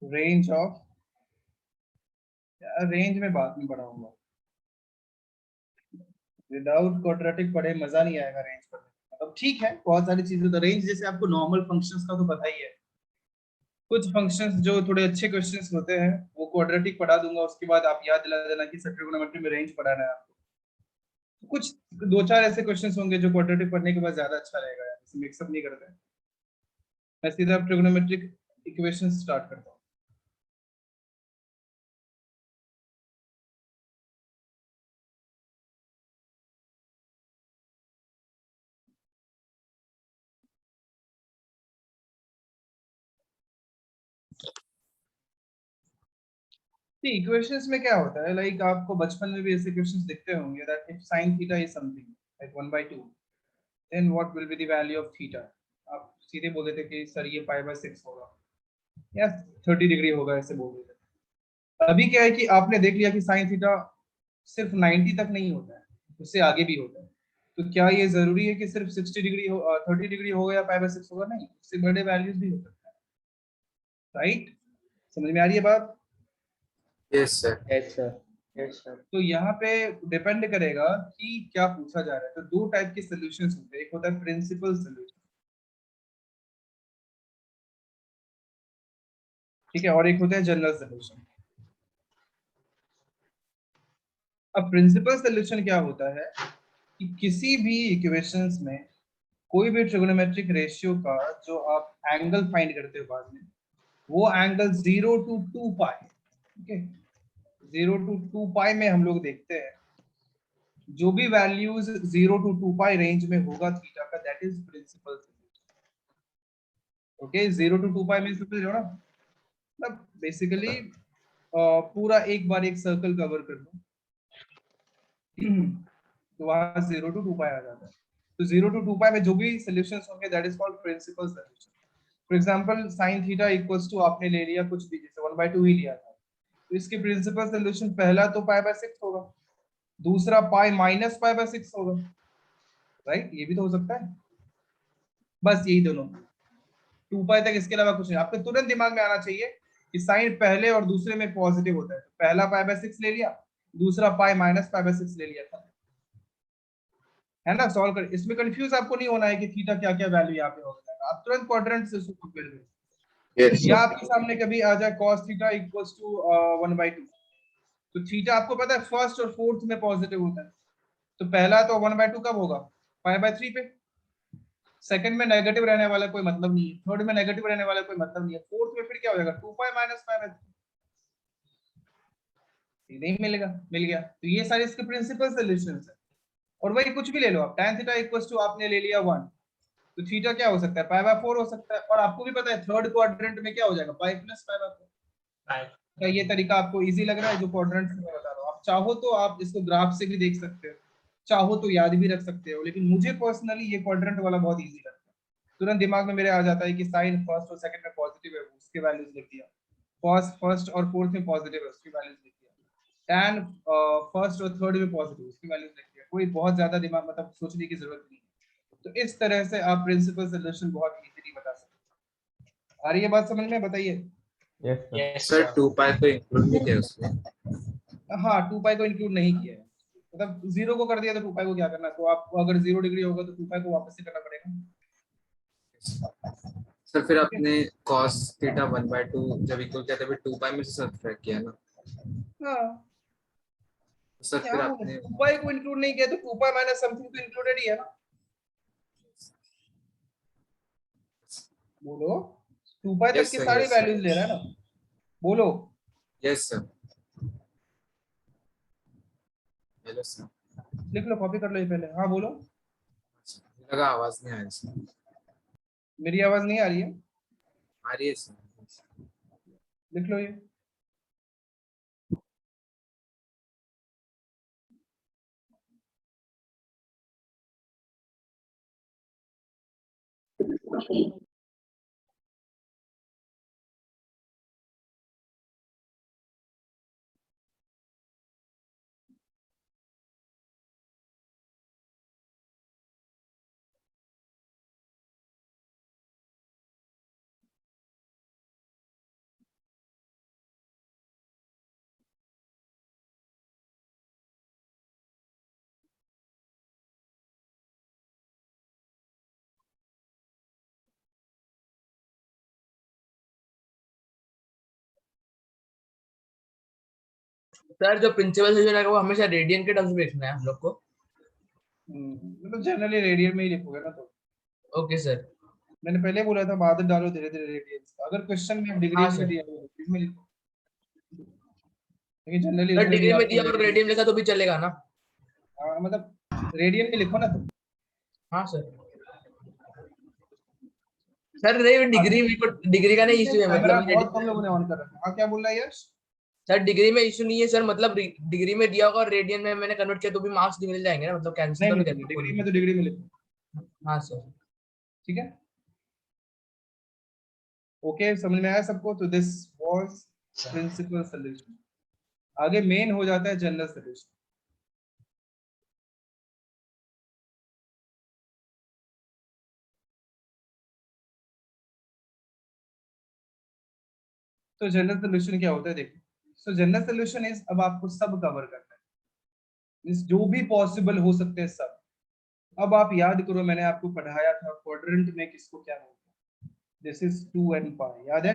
Range of, range में बाद में बढ़ाऊंगा, विदाउट क्वाड्रेटिक पढ़े मजा नहीं आएगा रेंज पढ़ने में। मतलब ठीक है, बहुत सारी चीजें तो रेंज जैसे आपको नॉर्मल फंक्शंस का तो पता ही है, कुछ फंक्शंस जो थोड़े अच्छे क्वेश्चंस होते हैं वो क्वाड्रेटिक पढ़ा दूंगा, उसके बाद आप याद दिला देना कि सर ट्रिग्नोमेट्री में रेंज पढ़ाना है आपको। कुछ दो चार ऐसे क्वेश्चंस होंगे जो क्वाड्रेटिक पढ़ने के बाद ज्यादा अच्छा रहेगा यार, मिक्सअप नहीं करते हैं। मैं सीधा ट्रिग्नोमेट्रिक इक्वेशन स्टार्ट करता हूँ। इक्वेशंस में क्या होता है, लाइक आपको बचपन में भी ऐसे क्वेश्चंस दिखते होंगे that if sin theta is something like 1/2 then what will be the value of theta. आप सीधे बोल देते कि सर ये π/6 होगा या 30 डिग्री होगा, ऐसे बोल देते। अभी क्या है कि आपने देख लिया कि sin थीटा सिर्फ 90 तक नहीं होता है, उससे आगे भी होता है। तो क्या ये जरूरी है कि सिर्फ 60 डिग्री हो, 30 डिग्री होगा या π/6 होगा? नहीं, उससे बड़े वैल्यूज भी हो सकता है, राइट? समझ में आ रही है बात? Yes sir. Yes sir, yes sir. तो यहाँ पे डिपेंड करेगा कि क्या पूछा जा रहा है। तो दो टाइप के सॉल्यूशंस होते हैं, एक होता है प्रिंसिपल सॉल्यूशन, ठीक है, और एक होता है जनरल सॉल्यूशन। अब प्रिंसिपल सॉल्यूशन क्या होता है कि किसी भी इक्वेशंस में कोई भी ट्रिगोनोमेट्रिक रेशियो का जो आप एंगल फाइंड करते हो बाद में, वो एंगल 0 to 2 पाई, ठीक है, 0 to 2 पाई में हम लोग देखते हैं जो भी वैल्यूज 0 to 2 पाई रेंज में होगा थीटा का, that is principal solution. Okay, 0 to 2 pi में समझ रहे हो ना? मतलब बेसिकली पूरा एक बार एक सर्कल कवर कर लो तो वहां 0 to 2 पाई आ जाता है। तो 0 to 2 पाई में जो भी सॉल्यूशंस होंगे that is called principal solution. For example sin theta equals to आपने ले लिया कुछ भी, जैसे 1/2 ही लिया था, तो इसके प्रिंसिपल सॉल्यूशन पहला तो π/6 होगा, दूसरा π-π/6 होगा, राइट? ये भी तो हो सकता है। बस यही दोनों 2 पाई तक, इसके अलावा कुछ नहीं। आपके तुरंत दिमाग में आना चाहिए कि साइन पहले और दूसरे में पॉजिटिव होता है, तो पहला π/6 ले लिया, दूसरा π-π/6 ले लिया था, है ना? सॉल्व कर, इसमें कंफ्यूज आपको नहीं होना है कि थीटा क्या क्या वैल्यू यहाँ पे हो जाएगा, आप तुरंत क्वाड्रेंट से उसको कर लो। यस या सर। आपके सामने कभी आ जाए cos थीटा इक्वल्स टू 1/2, तो थीटा आपको पता है फर्स्ट और फोर्थ में पॉजिटिव होता है, तो पहला तो 1/2 कब होगा? π/3 पे। सेकंड में नेगेटिव रहने वाला कोई मतलब नहीं है, थर्ड में नेगेटिव रहने वाला कोई मतलब नहीं है, फोर्थ में फिर क्या हो जाएगा? 2 पाई माइनस π/3, नहीं मिलेगा, मिल गया। तो ये सारे इसके प्रिंसिपल सॉल्यूशंस है। और वही कुछ भी ले लो आप, tan थीटा इक्वल्स टू आपने ले लिया 1, तो थीटा क्या हो सकता है? π/4 हो सकता है। और आपको भी पता है थर्ड क्वाड्रेंट में क्या हो जाएगा? π + π/4। क्या ये तरीका आपको इजी लग रहा है जो क्वाड्रेंट मैं बता रहा हूँ? आप चाहो तो आप इसको ग्राफ से भी देख सकते हो, चाहो तो याद भी रख सकते हो, लेकिन मुझे पर्सनली ये क्वाड्रेंट वाला बहुत इजी लगता है। तुरंत दिमाग में मेरे आ जाता है कि साइन फर्स्ट और सेकंड में पॉजिटिव है, उसके वैल्यूज लिख दिया, कॉस फर्स्ट और फोर्थ में पॉजिटिव है, उसकी वैल्यूज लिख दिया, टैन फर्स्ट और थर्ड में पॉजिटिव, उसकी वैल्यूज लिख दिया। कोई बहुत ज्यादा दिमाग मतलब सोचने की जरूरत नहीं है। तो इस तरह से आप प्रिंसिपल सॉल्यूशन बहुत इजीली बता सकते हैं। आ रही है बात समझ में? बताइए। Yes sir sir. 2 पाई को इंक्लूड नहीं किया उसमें? हाँ, 2 पाई को इंक्लूड नहीं किया है, मतलब 0 को कर दिया तो 2 पाई को क्या करना? तो आपको अगर 0 डिग्री होगा तो 2 पाई को वापस से करना पड़ेगा, सर फिर ठीक है? आपने cos थीटा 1/2 जब इक्वल किया था, फिर 2 पाई में से सब्ट्रैक्ट किया ना? हाँ, सर क्या फिर बोले, आपने 2 पाई को इंक्लूड नहीं किया तो 2 पाई माइनस समथिंग तो इंक्लूडेड ही है ना। बोलो, 2 पाई तक यस की सर, सारी यस सर, वैल्यूज ले रहा है ना। बोलो। Yes sir. Hello sir. लिख लो, कॉपी कर लो ये पहले। हाँ बोलो। मुझे लगा आवाज नहीं आ रही सर। मेरी आवाज नहीं आ रही है? आ रही है सर। लिख लो ये। सर जो प्रिंसिपल सोल्यूशन है वो हमेशा रेडियन के टर्म्स में लिखना है हम लोग को। मतलब जनरली रेडियन में ही लिखोगे ना तो। Okay sir. मैंने पहले बोला था बाद में डालो धीरे धीरे रेडियंस। अगर क्वेश्चन में डिग्री हाँ, में सर। दिया हो डिग्री में लिखो, लेकिन जनरली सर इसमें भी डिग्री में आपको दिया और रेडियन लिखा तो भी चलेगा ना? मतलब रेडियन में लिखो ना तुम। हाँ सर। सर नहीं डिग्री का नहीं इशू है, कैमरा मतलब बहुत कम लोगों ने ऑन कर रखा है। हाँ क्या बोल रहा है यश? सर डिग्री में इशू नहीं है सर, मतलब डिग्री में दिया होगा और रेडियन में मैंने कन्वर्ट किया तो भी मार्क्स मिल जाएंगे ना, मतलब कैंसिल नहीं तो नहीं नहीं, करना डिग्री कोई। में तो डिग्री में लिखो। हाँ सर। ठीक है, ओके समझ में आया सबको? तो दिस वाज प्रिंसिपल सॉल्यूशन। आगे मेन हो जाता है जनरल सॉल्यूशन। तो जनरल सॉल्यूशन क्या होता है देखो। सो जनरल सॉल्यूशन इज, अब आपको सब कवर करना है, मींस जो भी पॉसिबल हो सकते हैं सब। अब आप याद करो मैंने आपको पढ़ाया था क्वाड्रेंट में किसको क्या बोलते हैं। दिस इज 2n पाई, याद है?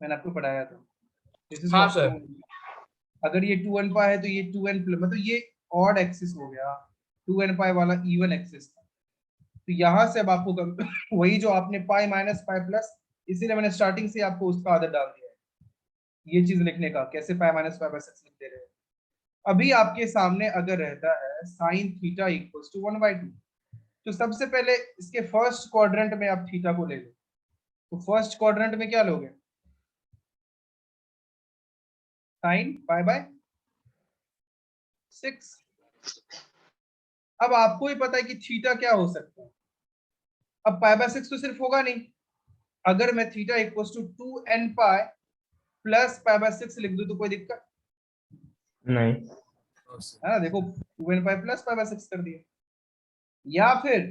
मैंने आपको पढ़ाया था। दिस इज हाँ व्हाट सर। 2n। अगर ये 2n पाई है तो ये 2n मतलब ये ऑड एक्सिस हो गया, 2n पाई वाला इवन एक्सिस था। तो यहां से अब आपको वही जो आपने पाई माइनस पाई प्लस, इसीलिए मैंने स्टार्टिंग से आपको उसका आदत डाल दिया है ये चीज लिखने का, कैसे पाई माइनस पाई बाय 6 लिख दे रहे हैं। अभी आपके सामने अगर रहता है साइन थीटा इक्वल्स टू 1/2, तो सबसे पहले इसके फर्स्ट क्वाड्रेंट में आप थीटा को ले लो। तो फर्स्ट क्वाड्रेंट में क्या लोगे? Sine pi by 6। अब आपको ही पता है कि थीटा क्या हो सकता है। अब पाई बाय 6 तो सिर्फ होगा नहीं, अगर मैं theta equals to 2n pi plus pi by 6 लिख दूं तो कोई दिक्कत नहीं। है ना? देखो 2n pi plus pi by 6 कर दिया, या फिर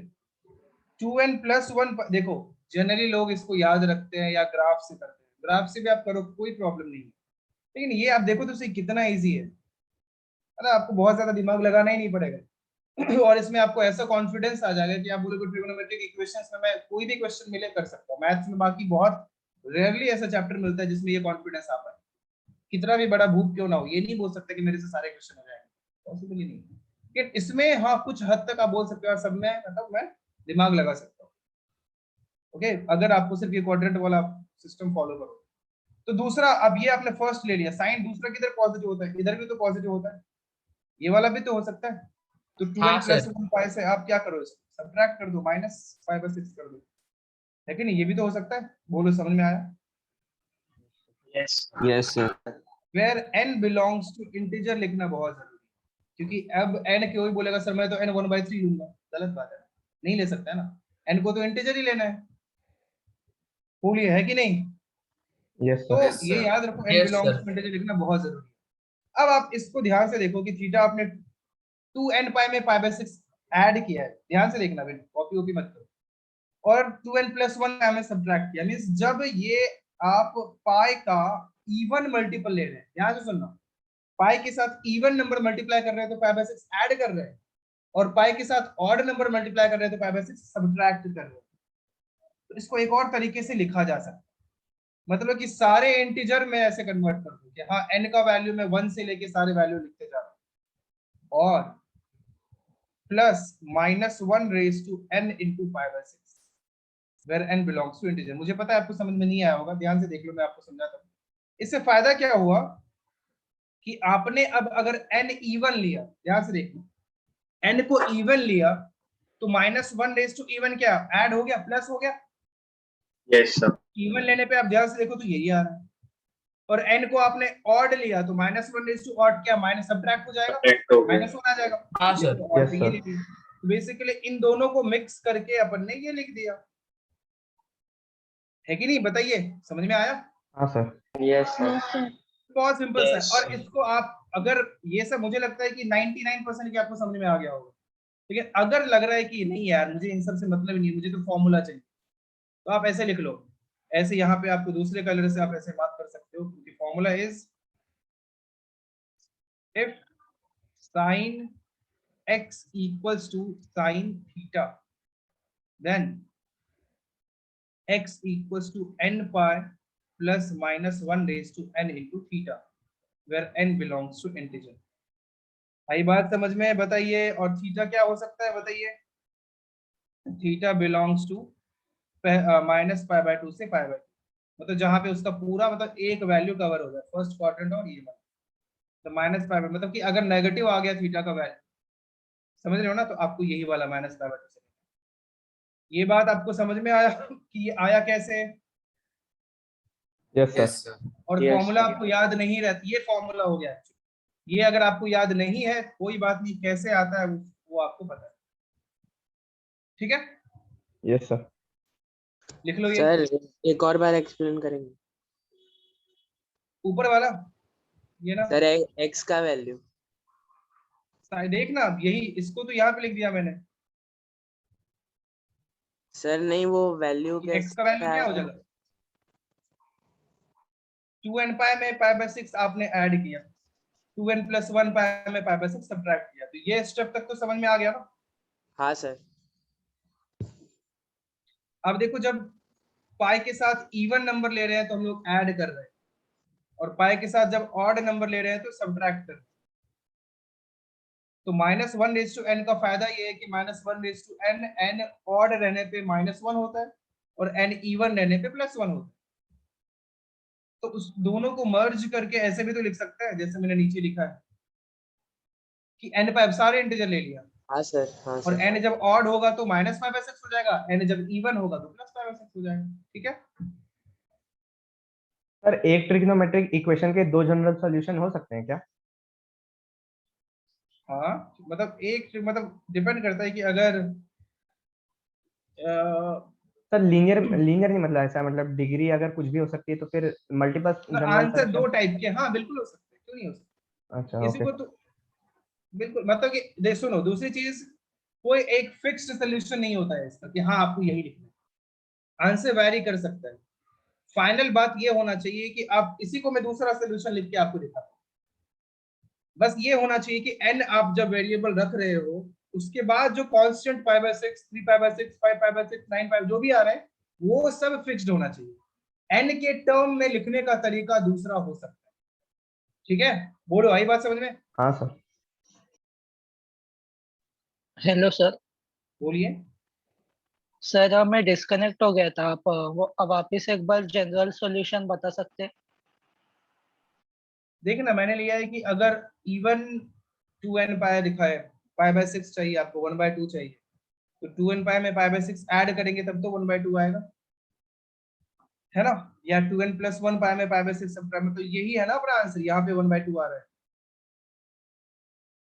2n प्लस 1। देखो जनरली लोग इसको याद रखते हैं या ग्राफ से करते हैं, ग्राफ से भी आप करो कोई प्रॉब्लम नहीं है, लेकिन ये आप देखो तो इसे कितना इजी है ना? आपको बहुत ज्यादा दिमाग लगाना ही नहीं पड़ेगा और इसमें आपको ऐसा कॉन्फिडेंस आ जाएगा कि आप बोलोगे ट्रिग्नोमेट्रिक इक्वेशंस में मैं कोई भी क्वेश्चन मिले कर सकता हूँ। मैथ्स में बाकी बहुत रेयरली ऐसा चैप्टर मिलता है जिसमें ये कॉन्फिडेंस आ पाए। कितना भी बड़ा भूख क्यों ना हो, ये नहीं बोल सकते कि मेरे से सारे क्वेश्चन हो जाएंगे, पॉसिबल ही नहीं है। लेकिन इसमें हाँ कुछ हद तक आप बोल सकते हो और सब में मतलब मैं दिमाग लगा सकता हूँ। ओके, अगर आपको सिर्फ ये क्वाड्रेंट वाला सिस्टम फॉलो करो। तो दूसरा, अब ये आपने फर्स्ट ले लिया साइन, दूसरा किधर पॉजिटिव होता है? इधर भी तो पॉजिटिव होता है, ये वाला भी तो हो सकता है। तो 2n हाँ प्लस सर। 1 पाई से आप क्या करो, इसको सब्ट्रैक्ट कर दो, माइनस पाई बाय 6 कर दो, है कि नहीं? ये भी तो हो सकता है। बोलो समझ में आया? Yes sir. Where n belongs to integer लिखना बहुत जरूरी है, क्योंकि अब n कोई बोलेगा सर मैं तो n 1/3 लूंगा, गलत बात है, नहीं ले सकता है ना, n को तो इंटीजर ही लेना है। बोलिए है कि नहीं? यस तो सर। Yes, ये sir. याद रखो n yes belongs sir. To integer लिखना बहुत जरूरी है। अब आप इसको ध्यान से देखो कि थीटा आपने 2n पाई में पाई बाय 6 ऐड किया है, ध्यान से देखना, बिल्कुल कॉपी वॉपी मत करो। और 2n प्लस 1 हमें सब्ट्रैक्ट किया, मींस जब ये आप पाई का इवन मल्टीपल ले रहे हैं, ध्यान से सुनना, पाई के साथ इवन नंबर मल्टीप्लाई कर रहे हैं तो पाई बाय 6 ऐड कर रहे हैं, और पाई के साथ ऑड नंबर मल्टीप्लाई कर रहे हैं तो पाई बाय 6 सब्ट्रैक्ट कर रहे हैं। तो इसको एक और तरीके से लिखा जा सकता है, मतलब कि सारे इंटीजर में ऐसे कन्वर्ट कर दो कि हाँ n का वैल्यू में 1 से लेके सारे वैल्यू लिखते जा रहा हूं, और plus -1 raise to n into pi by 6 where n belongs to integer. मुझे पता है आपको समझ में नहीं आया होगा, ध्यान से देख लो, मैं आपको समझाता हूँ। इससे फायदा क्या हुआ कि आपने अब अगर n इवन लिया, ध्यान से देखो, n को इवन लिया तो -1 रेज टू इवन क्या ऐड हो गया, प्लस हो गया। Yes sir. इवन लेने पे आप ध्यान से देखो तो यही आ रहा है, और n को आपने ऑड लिया तो -1 रेज टू ऑड क्या माइनस सब्ट्रैक्ट हो जाएगा, -1 आ जाएगा। हाँ ये सर। तो ऑड Yes, पे ये sir. लिख दिया। तो बेसिकली इन दोनों को मिक्स करके अपन ने ये लिख दिया, है कि नहीं? बताइए समझ में आया? हाँ सर। Yes sir. बहुत सिंपल सा है। Yes, और sir. इसको आप अगर ये सब, मुझे लगता है कि 99% की आपको समझ में आ गया होगा, लेकिन अगर लग रहा है कि नहीं यार मुझे इन सब से मतलब ही नहीं, मुझे तो फॉर्मूला चाहिए, तो आप ऐसे लिख लो, ऐसे यहाँ पे आपको दूसरे कलर से आप ऐसे बात कर सकते हो, क्योंकि formula is if sine x equals to sin theta, then x equals to n pi plus -1 raised to n into theta. where n belongs to integer। आई बात समझ में? बताइए। और थीटा क्या हो सकता है बताइए? थीटा बिलोंग्स टू -π/2 से π/2, मतलब जहां पे उसका पूरा मतलब एक वैल्यू कवर हो जाए, फर्स्ट क्वाड्रेंट और ये वाला। तो -π/, मतलब कि अगर नेगेटिव आ गया थीटा का वैल्यू, समझ रहे हो ना, तो आपको यही वाला -π/2 से। ये बात आपको समझ में आया कि ये आया कैसे? Yes yes sir. sir, और Yes, फॉर्मूला sir. आपको याद नहीं रहती, ये फॉर्मूला हो गया। ये अगर आपको याद नहीं है कोई बात नहीं, कैसे आता है वो आपको पता है, ठीक है? Yes sir. लिख लो ये सर एक और बार एक्सप्लेन करेंगे ऊपर वाला, ये ना सर? एक्स का वैल्यू। देखना, अब यही इसको तो यहाँ पे लिख दिया मैंने। सर नहीं, वो वैल्यू एक्स का वैल्यू कैसे क्या हो आया? जाएगा? 2n पाई में π/6 आपने ऐड किया, 2n + 1 पाई में π/6 सब्ट्रैक्ट किया, तो ये स्टेप तक तो समझ में आ गया ना? हाँ सर। अब देखो, जब पाई के साथ इवन नंबर ले रहे हैं तो हम लोग ऐड कर रहे हैं, और पाई के साथ जब ऑड नंबर ले रहे हैं तो सब्ट्रैक्ट कर रहे हैं। तो -1/n का फायदा ये है कि -1/n, n ऑड रहने पे -1 होता है और n इवन रहने पे +1 होता है। तो उस दोनों को मर्ज करके ऐसे भी तो लिख सकते हैं, जैसे मैंने नीचे लिखा है कि n पाई सारे इंटीजर ले लिया, हाँ सर। हाँ और सर। n जब ऑड होगा तो -π/6 हो जाएगा, n जब इवन होगा तो +π/6 हो जाएगा, ठीक है? सर एक ट्रिग्नोमेट्रिक इक्वेशन के दो जनरल सॉल्यूशन हो सकते हैं क्या? हाँ, मतलब एक मतलब डिपेंड करता है कि अगर सर लीनियर लीनियर नहीं, मतलब ऐसा, मतलब डिग्री अगर कुछ भी हो सकती है तो फिर मल्टीपल जनरल आंसर दो सॉल्यूशन। टाइप के, हाँ बिल्कुल हो सकते हैं, क्यों नहीं हो सकते? अच्छा, किसी ओके को सर। तो बिल्कुल, मतलब कि देख सुनो, दूसरी चीज, कोई एक फिक्स्ड सोल्यूशन नहीं होता है इसका कि हाँ आपको यही लिखना है, आंसर वैरी कर सकता है। फाइनल बात ये होना चाहिए कि आप इसी को मैं दूसरा सोल्यूशन लिख के आपको दिखाता हूँ। बस ये होना चाहिए कि n आप जब वेरिएबल रख रहे हो, उसके बाद जो कांस्टेंट π/6, 3π/6, 5π/6, 9π जो भी आ रहे हैं, वो सब फिक्स्ड होना चाहिए। n के टर्म में लिखने का तरीका दूसरा हो सकता है, ठीक है? बोलो, आई बात समझ में? हाँ सर। Hello sir. बोलिए। सर मैं डिस्कनेक्ट हो गया था, आप वो अब वापिस एक बार जनरल सॉल्यूशन बता सकते हैं? देखना, मैंने लिया है कि अगर इवन 2n पाई लिखा है, π/6 चाहिए आपको, 1/2 चाहिए, तो 2n पाई में π/6 ऐड करेंगे तब तो 1/2 आएगा, है ना? या 2n + 1 पाई में π/6 सब्ट्रैक्ट में, तो यही है ना अपना आंसर। यहाँ पे 1/2 आ रहा है,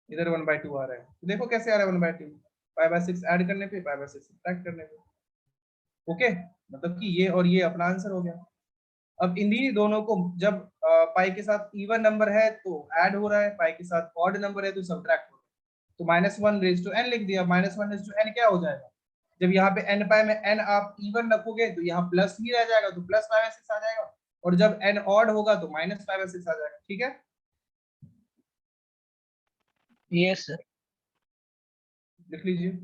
इधर 1/2 आ रहा है, तो देखो कैसे आ रहा है 1/2, π/6 ऐड करने पे, π/6 सब्ट्रैक्ट करने पे। ओके, मतलब कि ये और ये अपना आंसर हो गया। अब इन्हीं दोनों को जब पाई के साथ इवन नंबर है तो ऐड हो रहा है, पाई के साथ ऑड नंबर है तो सब्ट्रैक्ट हो रहा है। तो -1/n लिख दिया, -1/n क्या हो जाएगा? जब यहाँ पे n पाई में n आप इवन रखोगे तो यहाँ प्लस ही रह जाएगा, तो +π/6 आ जाएगा, और जब n ऑड होगा तो -π/6 आ जाएगा, ठीक है? Yes sir. लिख लीजिए।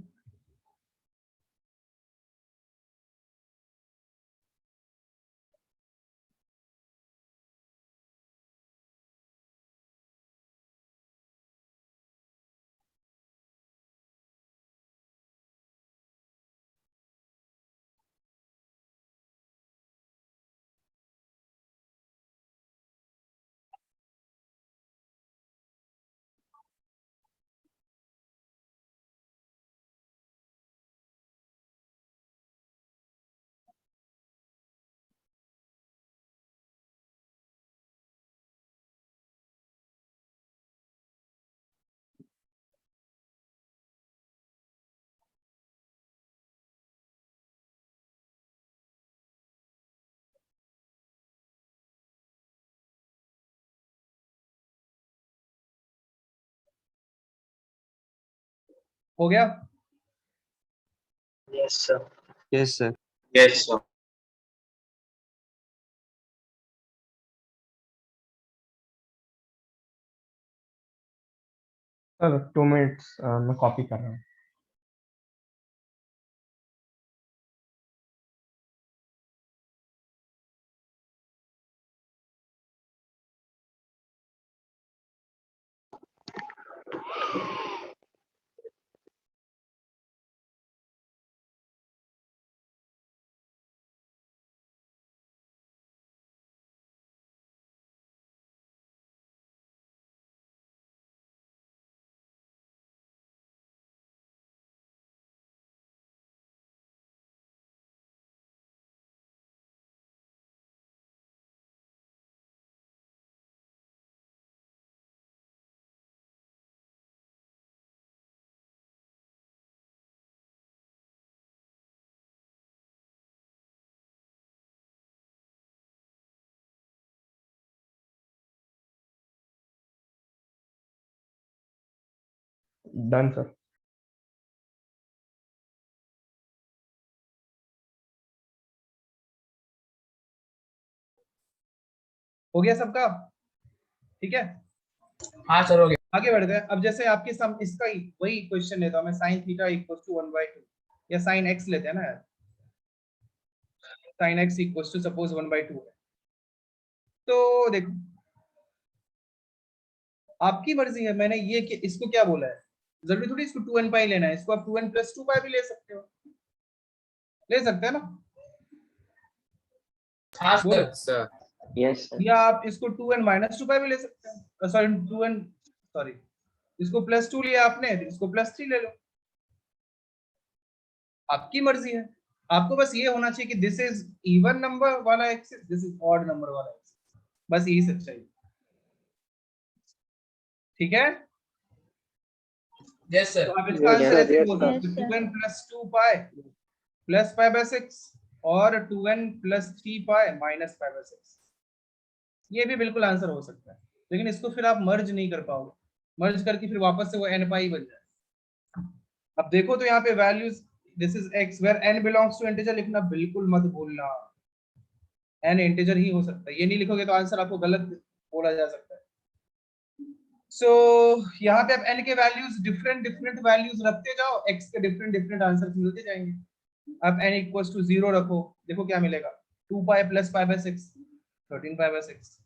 हो गया? Yes sir. yes sir, yes sir. Sir 2 minutes, मैं कॉपी कर रहा हूँ। Done sir. हो गया सबका? ठीक है, हाँ सर हो गया। आगे बढ़ते हैं। अब जैसे आपके सम इसका ही वही क्वेश्चन लेता हूं मैं, sin थीटा इक्वल टू 1/2 या sin x लेते हैं ना यार, sin x equal to suppose 1/2 है। तो देखो आपकी मर्जी है, मैंने ये कि इसको क्या बोला है, जरूरी थोड़ी इसको 2n पाई लेना है, इसको आप 2n + 2 पाई भी ले सकते हो, ले सकते हैं ना? हाँ बोलो। सर। Sir yes sir. या आप इसको 2n - 2 पाई भी ले सकते हैं, सॉरी इसको +2 लिया आपने, तो इसको +3 ले लो, आपकी मर्जी है। आपको बस ये होना चाहिए कि दिस इज इवन नंबर वाला axis, this is odd number वाला एक्सिस, बस यही सच्चाई, ठीक है? Yes sir. तो आप इसका Yes, आंसर sir. ऐसे Yes, बोल sir. सकते हो 2n + 2 पाई + π/6 और 2n + 3 पाई - π/6, ये भी बिल्कुल आंसर हो सकता है, लेकिन इसको फिर आप मर्ज नहीं कर पाओगे, मर्ज करके फिर वापस से वो n पाई बन जाए। अब देखो तो यहाँ पे values, this is x where n belongs to integer लिखना बिल्कुल मत भूलना, n इंटीजर ही हो सकता है, ये नहीं लिखोगे तो आंसर आपको गलत बोला जा सकता है। सो यहाँ पे आप n के वैल्यूज डिफरेंट वैल्यूज रखते जाओ, x के डिफरेंट आंसर्स मिलते जाएंगे। अब n = 0 रखो, देखो क्या मिलेगा, 2 पाई + π/6 13 π/6,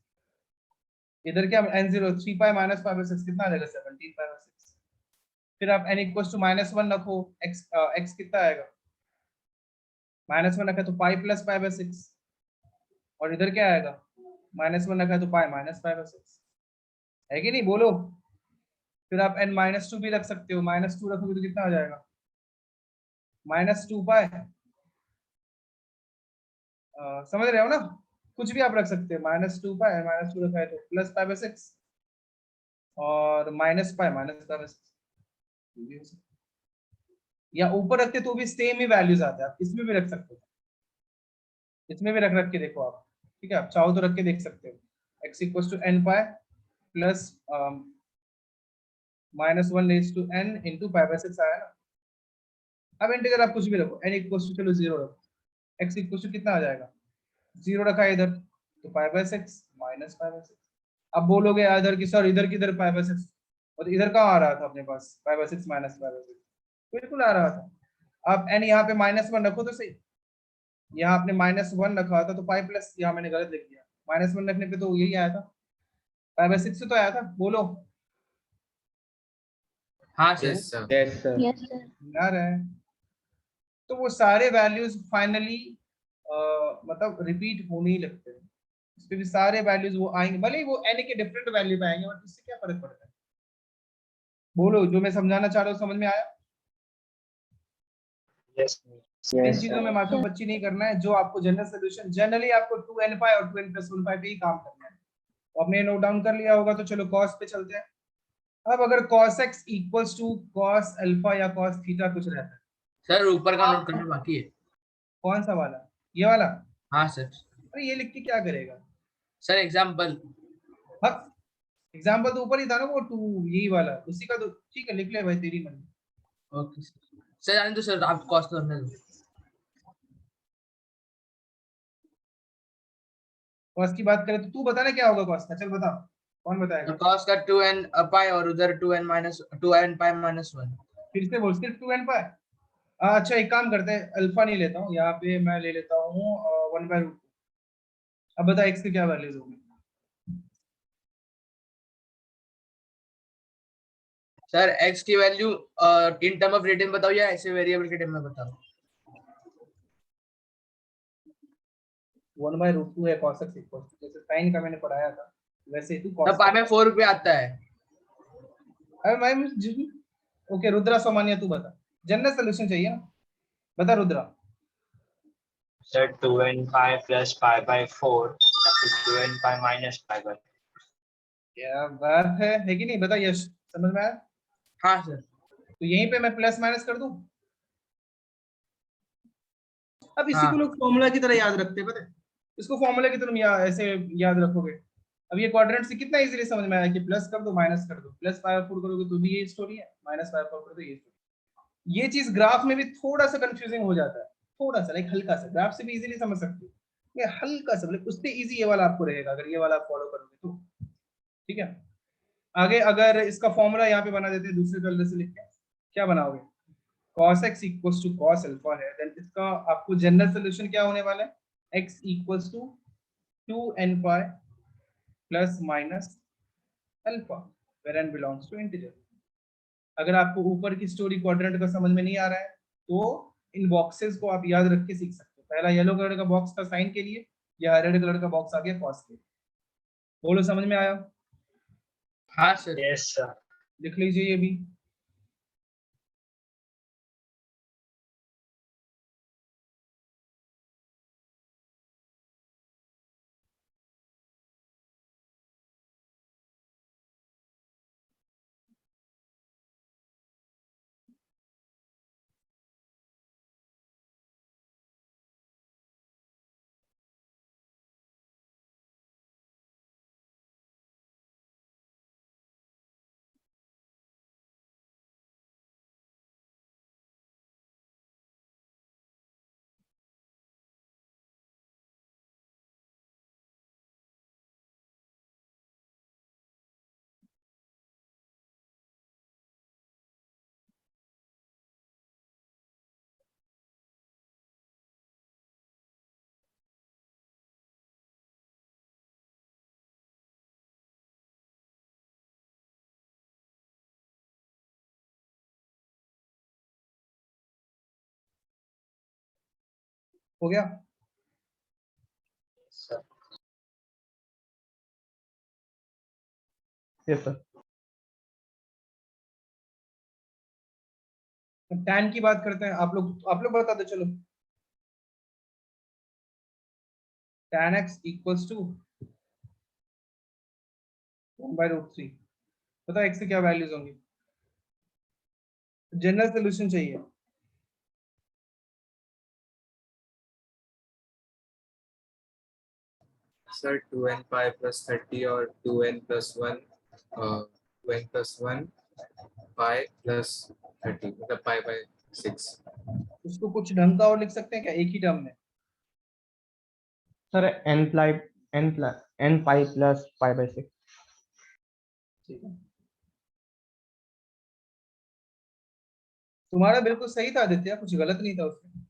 इधर क्या n0 3 पाई - π/6 कितना आ जाएगा 17 π/6। फिर आप n = -1 रखो, x कितना आएगा, -1 रखा तो पाई + π/6, और इधर क्या आएगा, -1 रखा तो पाई - π/6, है कि नहीं, बोलो। फिर आप n - 2 भी रख सकते हो, -2 रखोगे तो कितना आ जाएगा, -2 पाई, समझ रहे हो ना, कुछ भी आप रख सकते हो, -2 पाई, -2 रखा है तो + π/6 और -π - π/6, या ऊपर रखते तो भी सेम ही वैल्यूज आते हैं, आप इसमें भी रख सकते हो, इसमें भी रख के देखो आप, ठीक है, आप चाहो तो रख के देख सकते हो, x = n pi plus -1 n × π/6 आया ना। अब इंटीजर आप कुछ भी रखो, n = चलो 0 रखो, x = कितना आ जाएगा, 0 रखा है इधर तो π/6 - π/6। अब बोलोगे इधर की सर इधर किधर π/6, और इधर कहाँ आ रहा था अपने पास π/6 - π/6, बिल्कुल आ रहा था। आप n यहाँ पे -1 रखो तो सही, यहाँ आपने -1 रखा था तो पाई प्लस, यहाँ मैंने गलत लिख दिया, -1 रखने पे तो यही आया था, π/6 से तो आया था, बोलो। हाँ sir. Yes sir. Yes, sir. Yes, sir. यार है, तो वो सारे वैल्यूज फाइनली मतलब रिपीट होने ही लगते हैं, इस पे भी सारे वैल्यूज वो आएंगे, भले ही वो n के डिफरेंट वैल्यू पे आएंगे, बट इससे क्या फर्क पड़ता है, बोलो। जो मैं समझाना चाह रहा हूँ समझ में आया? Yes. इन Yes, चीजों sir. में माथा पच्ची नहीं करना है, जो आपको जनरल सोल्यूशन जनरली आपको 2n पाई और 2n + 1 पाई पे ही काम करना है, तो आपने नोट डाउन कर लिया होगा, तो चलो cos पे चलते हैं। अब अगर cos x = cos अल्फा या cos थीटा कुछ रहता है, सर ऊपर का नोट करना बाकी है। कौन सा वाला, ये वाला? हाँ सर। अरे ये लिख के क्या करेगा, सर एग्जाम्पल। हाँ एग्जाम्पल तो ऊपर ही था ना वो 2, यही वाला उसी का, तो ठीक है लिख ले भाई, तेरी मर्जी। ओके सर, जाने दो सर, आप कॉस्ट करने दो। cos की बात करें तो तू बता ना क्या होगा cos का, चल बता, कौन बताएगा? कॉस्ट का 2n पाई और उधर 2n पाई -1। फिर से बोल, सिर्फ 2n पाई? अच्छा एक काम करते हैं, अल्फा नहीं लेता हूँ यहाँ पे, मैं ले लेता हूँ 1/√2। अब बता x की क्या वैल्यूज होगी? सर x की value in term of radian बताओ या ऐसे वेरिएबल के टर्म में बताओ? 1/√2 है cos x इक्वल, जैसे साइन का मैंने पढ़ाया था वैसे ही तू तब cos। पाई में 4 रुपये आता है। अरे मैं ओके रुद्रा सोमानिया तू बता, जनरल सोल्यूशन चाहिए ना, बता Rudra. Sir, 2n pi plus pi/4, that is 2n pi minus pi/4. क्या बात है कि नहीं, बता यश, समझ में आया? हाँ सर। तो यहीं पे मैं प्लस माइनस कर दूं, अब इसी हाँ। को लोग फॉर्मूला की तरह याद रखते हैं, पता है, इसको फॉर्मूला की तरह ऐसे याद रखोगे, अब ये क्वाड्रेंट से कितना इजीली समझ में आया कि प्लस कर दो माइनस कर दो, प्लस पाई 4 करोगे तो भी ये स्टोरी है, माइनस पाई 4 कर दो ये स्टोरी। ये चीज ग्राफ में भी थोड़ा सा कंफ्यूजिंग हो जाता है, थोड़ा सा, लाइक हल्का सा। ग्राफ से भी इजीली समझ सकते हो, ये हल्का सा, मतलब उससे इजी ये वाला आपको रहेगा अगर ये वाला आप फॉलो करोगे तो। ठीक है, आगे अगर इसका फॉर्मूला यहाँ पे बना देते हैं दूसरे कलर से लिख के, क्या बनाओगे? cos x equals to cos alpha है, देन इसका आपको जनरल सॉल्यूशन क्या होने वाला है? x equals to 2n pi plus minus alpha where n belongs to integer. अगर आपको ऊपर की स्टोरी क्वाड्रेंट का समझ में नहीं आ रहा है तो इन बॉक्सेस को आप याद रख के सीख सकते हो। पहला येलो कलर का बॉक्स था साइन के लिए, या रेड कलर का बॉक्स आ गया कॉस के लिए। बोलो समझ में आया? हाँ सर। Yes, sir. लिख लीजिए ये भी। हो गया? Sir. Yes sir. tan की बात करते हैं, आप लोग बता दो चलो। tan x equals to 1/√3। पता है x की क्या वैल्यूज होंगी? जनरल सॉल्यूशन चाहिए। सर 2n पाई प्लस 30 और 2n plus 1 2n plus 1 pi plus 30 मतलब पाई बाय 6। उसको कुछ ढंग का और लिख सकते हैं क्या एक ही टर्म में? Sir n pi plus pi by 6। ठीक है, तुम्हारा बिल्कुल सही था आदित्य, कुछ गलत नहीं था उसमें।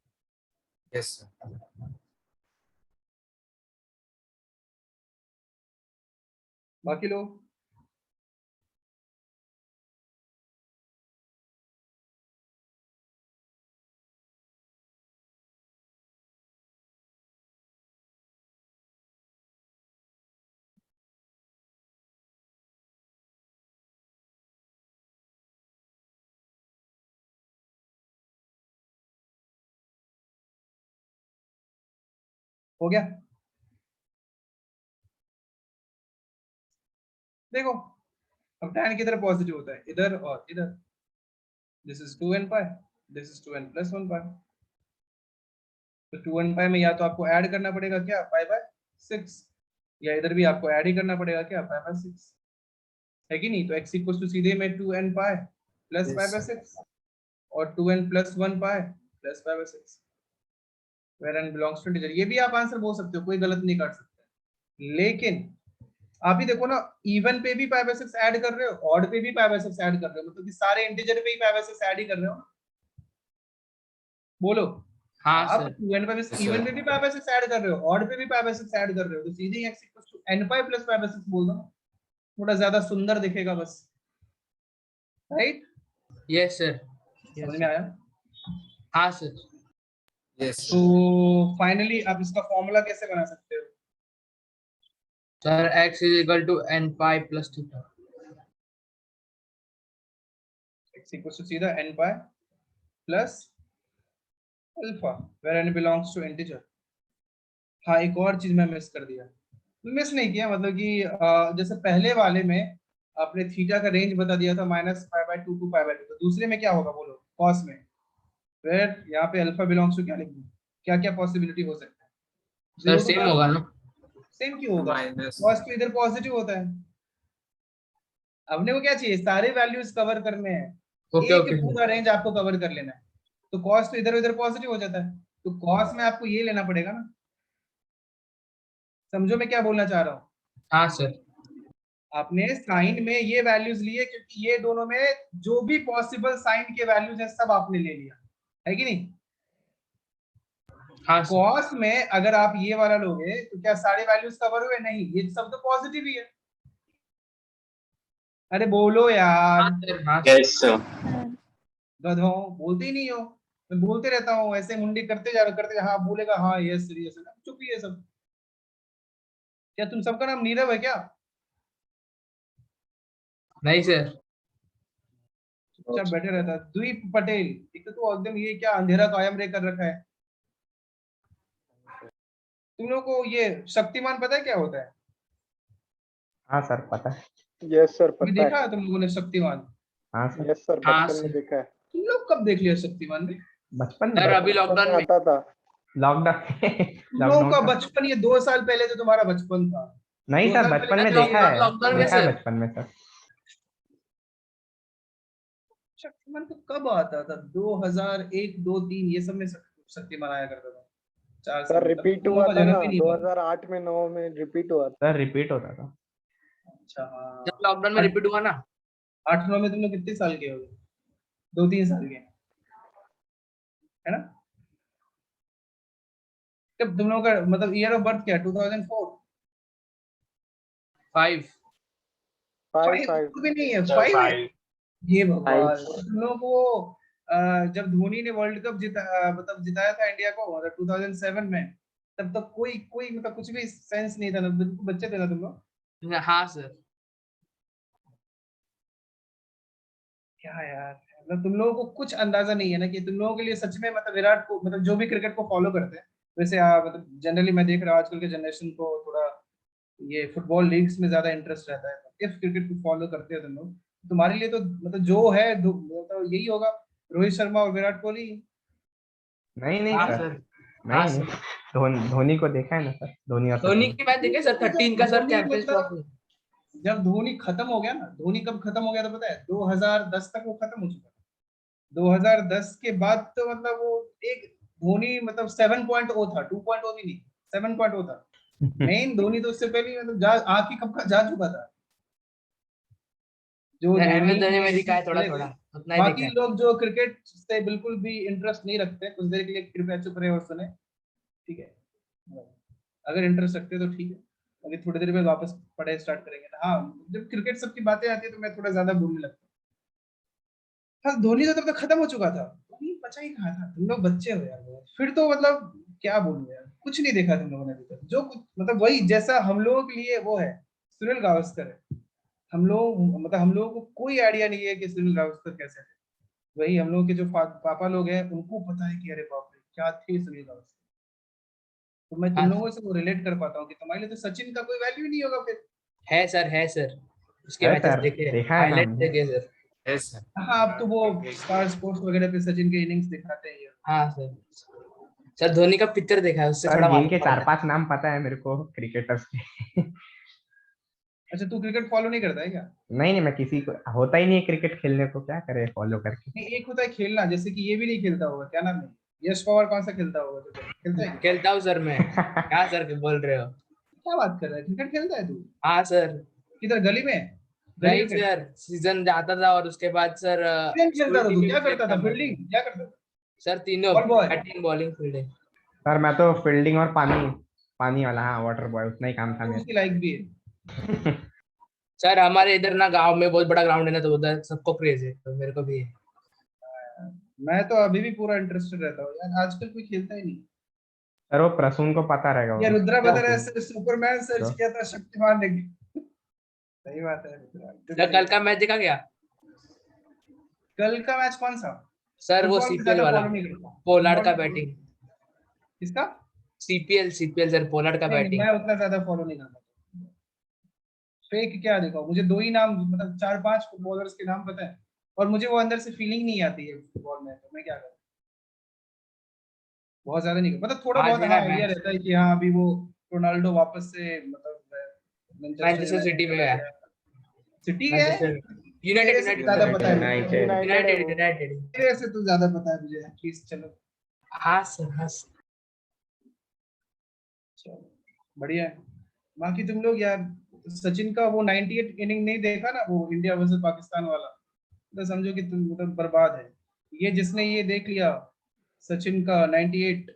Yes sir. बाकी लोग? हो गया? देखो, अब tan किधर पॉजिटिव होता है? इधर और इधर। This is 2n pi, this is 2n plus 1 पाई। तो 2n पाई में या तो आपको ऐड करना पड़ेगा क्या पाई बाय 6, या इधर भी आपको ऐड ही करना पड़ेगा क्या पाई बाय 6, है कि नहीं? तो x इक्वल्स टू सीधे में 2n pi plus pi by 6 और 2n plus 1 pi plus pi by 6 where n belongs to integer. ये भी आप आंसर बोल सकते हो, कोई गलत नहीं कर सकते। लेकिन आप ही देखो ना, इवन पे भी पाई बाय 6 ऐड कर रहे हो, ऑड पे भी पाई बाय 6 ऐड कर रहे हो, मतलब कि सारे इंटीजर पे ही पाई बाय 6 ऐड ही कर रहे हो। बोलो। हाँ आप सर। 2n पे इवन पे भी पाई बाय 6 ऐड कर रहे हो, ऑड पे भी पाई बाय 6 ऐड कर रहे हो, तो सीधे x equals to n pi plus pi by 6 बोल दो ना, थोड़ा ज्यादा सुंदर दिखेगा बस, राइट? Yes sir. समझ में आया? हाँ सर। यस तो फाइनली आप इसका फॉर्मूला कैसे बना सकते हो? Sir x is equal to n pi plus theta. x equals to सीधा n pi plus alpha where n belongs to integer. हाँ, एक और चीज मैं मिस कर दिया। मिस नहीं किया, मतलब कि जैसे पहले वाले में आपने थीटा का रेंज बता दिया था -π/2 टू π/2, तो दूसरे में क्या होगा बोलो? कॉस में। फिर यहाँ पे अल्फा बिलोंग्स टू क्या लिख दूं? क्या क्या पॉसिबिलिटी हो सकता है? सर 0 टू सेम होगा ना? सेम क्यों होगा? माइनस कॉस तो इधर पॉजिटिव होता है। अपने को क्या चाहिए? सारे वैल्यूज कवर करने हैं, ओके एक ओके पूरा रेंज आपको कवर कर लेना है। तो कॉस तो इधर उधर पॉजिटिव हो जाता है, तो कॉस में आपको ये लेना पड़ेगा ना। समझो मैं क्या बोलना चाह रहा हूँ? हाँ सर। आपने साइन में ये वैल्यूज लिए क्योंकि ये दोनों में जो भी पॉसिबल साइन के वैल्यूज है सब आपने ले लिया, है कि नहीं? हाँ सर। कॉस में अगर आप ये वाला लोगे तो क्या सारे वैल्यूज कवर हुए? नहीं, ये सब तो पॉजिटिव ही है। अरे बोलो यार, हाँ सर। हाँ Yes, sir. गधों, बोलते ही नहीं हो। मैं बोलते रहता हूँ ऐसे मुंडी करते जा करते, हाँ बोलेगा हाँ यस यस, चुप ही है सब। क्या तुम सबका नाम नीरव है क्या? नहीं सर। चुपचाप बैठे रहता है। द्वीप पटेल, एक तो तू एकदम ये क्या अंधेरा कायम रे कर रखा है। तुम लोगों को ये शक्तिमान पता है क्या होता है? हाँ सर पता है। यस सर ये पता देखा है। है तुम लोगों ने शक्तिमान? हाँ सर यस सर हाँ, बचपन में सर। देखा है। तुम लोग कब देख लिया शक्तिमान में? बचपन सर में अभी लॉकडाउन में। आता था। लॉकडाउन तुम लोगों का बचपन, ये 2 साल पहले तो तुम्हारा बचपन था। नहीं 2 सर साल बचपन पहले में क्या देखा हुआ? है, लॉकडाउन में देखा है सर। बचपन में सर। शक्तिमान तो कब आता था? 2001 2 3 ये सब में शक्तिमान आया करता था। 4 साल सर में, तब तो रिपीट तुम लोगों हुआ का था जन्म ना, भी नहीं हुआ। 2008 में 9 में रिपीट हुआ था। सर रिपीट होता था। अच्छा हाँ। जब लॉकडाउन में रिपीट हुआ ना। 8 9 में तुम लोग कितने साल के हो? 2 3 साल के, है ना? तब तुम लोगों का मतलब ईयर ऑफ बर्थ क्या है? 2004? 5। 5 5 भी नहीं है, Sir, 5 है। 5. ये भगवान, तुम लोगों को जब धोनी ने वर्ल्ड कप मतलब जिताया था इंडिया को, मतलब 2007 में, तब तक कोई कोई मतलब कुछ भी सेंस नहीं था ना, बिल्कुल बच्चे थे ना तुम लोग। हाँ सर। क्या यार, मतलब तुम लोगों को कुछ अंदाजा नहीं है ना कि तुम लोगों के लिए सच में मतलब विराट को, मतलब जो भी क्रिकेट को फॉलो करते हैं, वैसे मतलब जनरली मैं देख रहा हूँ आजकल के जनरेशन को थोड़ा ये फुटबॉल लीग्स में ज्यादा इंटरेस्ट रहता है। इफ क्रिकेट को फॉलो करते हो तुम लोग, तुम्हारे लिए तो मतलब जो है तो यही होगा, रोहित शर्मा और विराट कोहली। नहीं नहीं हाँ सर, सर। हाँ नहीं नहीं, सर। धोनी को देखा है ना सर, धोनी और धोनी सचिन। की मैच देखे सर, 13 का सर, धोनी चैंपियंस मतलब ट्रॉफी। जब धोनी खत्म हो गया ना, धोनी कब खत्म हो गया था पता है? 2010 तक वो खत्म हो चुका था। 2010 के बाद तो मतलब वो एक धोनी मतलब 7.0 था, 2.0 भी नहीं, 7.0 था। मेन धोनी तो उससे पहले ही मतलब आखिरी कब का जा चुका था। जो धोनी एमएस धोनी में दिखा है थोड़ा चले थोड़ा, गए। उतना ही बाकी देखा है। लोग जो क्रिकेट से बिल्कुल भी इंटरेस्ट नहीं रखते, कुछ देर के लिए कृपया चुप रहे और सुने, ठीक है? अगर इंटरेस्ट रखते हो तो ठीक है, अभी थोड़ी देर में वापस पढ़ाई स्टार्ट करेंगे ना। हाँ, जब क्रिकेट सबकी बातें आती है तो मैं थोड़ा ज्यादा बोलने लगता हूँ। हाँ, धोनी तो तब तक खत्म हो चुका था, धोनी बचा ही कहा था। तुम लोग बच्चे हो यार, फिर तो मतलब क्या बोलूं यार, कुछ नहीं देखा तुम लोगों ने अभी तक। जो कुछ मतलब वही जैसा हम लोगों के लिए वो है, सुनील गावस्कर है। हम लोग मतलब हम लोगों को कोई आइडिया नहीं है कि सुनील गावस्कर कैसे थे। वही हम लोगों के जो पापा लोग हैं उनको पता है कि अरे बाप रे क्या थे सुनील गावस्कर। तो मैं तुम हाँ लोगों से वो रिलेट कर पाता हूँ कि तुम्हारे लिए तो सचिन का कोई वैल्यू नहीं होगा फिर। है सर, है सर। उसके है मैचेस सर, देखे, देखा है ना हाईलाइट हमने। देखे सर। Yes sir. हाँ, अब तो वो स्टार स्पोर्ट्स वगैरह पे सचिन के इनिंग्स दिखाते हैं। हाँ सर। सर धोनी का पिक्चर देखा है, उससे सर थोड़ा जिनके मालूम पड़ता है। 4 5 नाम पता है मेरे को क्रिकेटर्स के। अच्छा, तू क्रिकेट फॉलो नहीं करता है क्या? नहीं नहीं, मैं किसी को होता ही नहीं है क्रिकेट खेलने को, क्या करे फॉलो करके। नहीं, एक होता है खेलना, जैसे कि ये भी नहीं खेलता होगा, क्या नाम है, यश पवार कौन सा खेलता होगा? तो खेलता है क्या? खेलता हूँ सर मैं। क्या सर बोल रहे हो? क्या बात कर रहा है, क्रिकेट खेलता है तू? हाँ सर। किधर, गली में? गली नहीं क्रिकेट सर, सीजन जाता था और उसके बाद सर खेलता स्कूल था टीम तू? में क्या भी करता सिलेक्ट था, करना था। फील्डिंग क्या करता था? सर तीनों, ball boy? Batting bowling fielding. Sir मैं तो फील्डिंग और पानी, पानी वाला, हाँ वाटर बॉय, उतना ही काम था तो मेरा। उसकी लाइक भी है। सर हमारे इधर ना गांव में बहुत बड़ा ग्राउंड है ना, तो उधर सबको क्रेज है, तो मेरे को भी है। मैं तो अभी भी पूरा इंटरेस्टेड रहता हूँ यार, आजकल कोई खेलता ही नहीं। सर वो प्रसून को पता रहेगा ये वो। रुद्रा बता रहा प्रसून। है सुपरमैन सर्च तो किया था, शक्तिमान ने। सही बात है रुद्रा, सर कल का मैच देखा क्या? कल का मैच कौन सा? सर वो फुटबॉल में सीपीएल ज्यादा वाला, फॉलो नहीं करता। पोलार्ड फुटबॉल का में बैटिंग। किसका? सीपीएल सीपीएल सर, पोलार्ड का नहीं नहीं, बैटिंग। मैं उतना ज्यादा फॉलो नहीं करता। फेक क्या देखा, मुझे 2 ही नाम मतलब 4 5 फुटबॉलर्स के नाम पता है, और मुझे वो अंदर से फीलिंग नहीं आती है फुटबॉल में, तो मैं क्या करूं। बहुत ज्यादा नहीं, मतलब थोड़ा आज बहुत है हाँ ना आइडिया मैच। रहता है कि हाँ अभी वो रोनाल्डो वापस से मतलब मैनचेस्टर सिटी में है। सिटी है, यूनाइटेड तेरे से ज्यादा पता है, United. यूनाइटेड तेरे से तो ज्यादा पता है मुझे प्लीज। चलो हाँ सर हाँ सर। चलो बढ़िया है। बाकी तुम लोग यार सचिन का वो 98 इनिंग नहीं देखा ना, वो इंडिया वर्सेस पाकिस्तान वाला, तो समझो कि तुम मतलब बर्बाद है। ये जिसने ये देख लिया सचिन का 98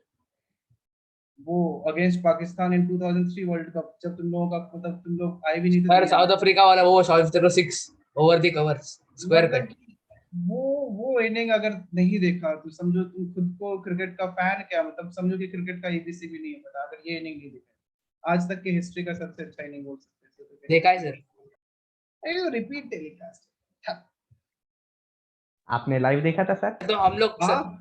वो अगेंस्ट पाकिस्तान इन 2003 वर्ल्ड कप, जब तुम लोगों का मतलब तुम लोग आए भी नहीं थे सर दुनिया साउथ में। अफ्रीका वाला वो south Africa 6 over the cover square मतलब कट। वो इनिंग अगर नहीं देखा तो समझो तुम खुद को क्रिकेट का फैन क्या, मतलब समझो कि क्रिकेट का एबीसी भी नहीं पता अगर ये इनिंग नहीं देखा। आज तक की हिस्ट्री का सबसे अच्छा इनिंग बोल सकते हैं। देखा है सर। अरे रिपीट टेलीकास्ट। आपने लाइव देखा था सर? तो हम लोग हाँ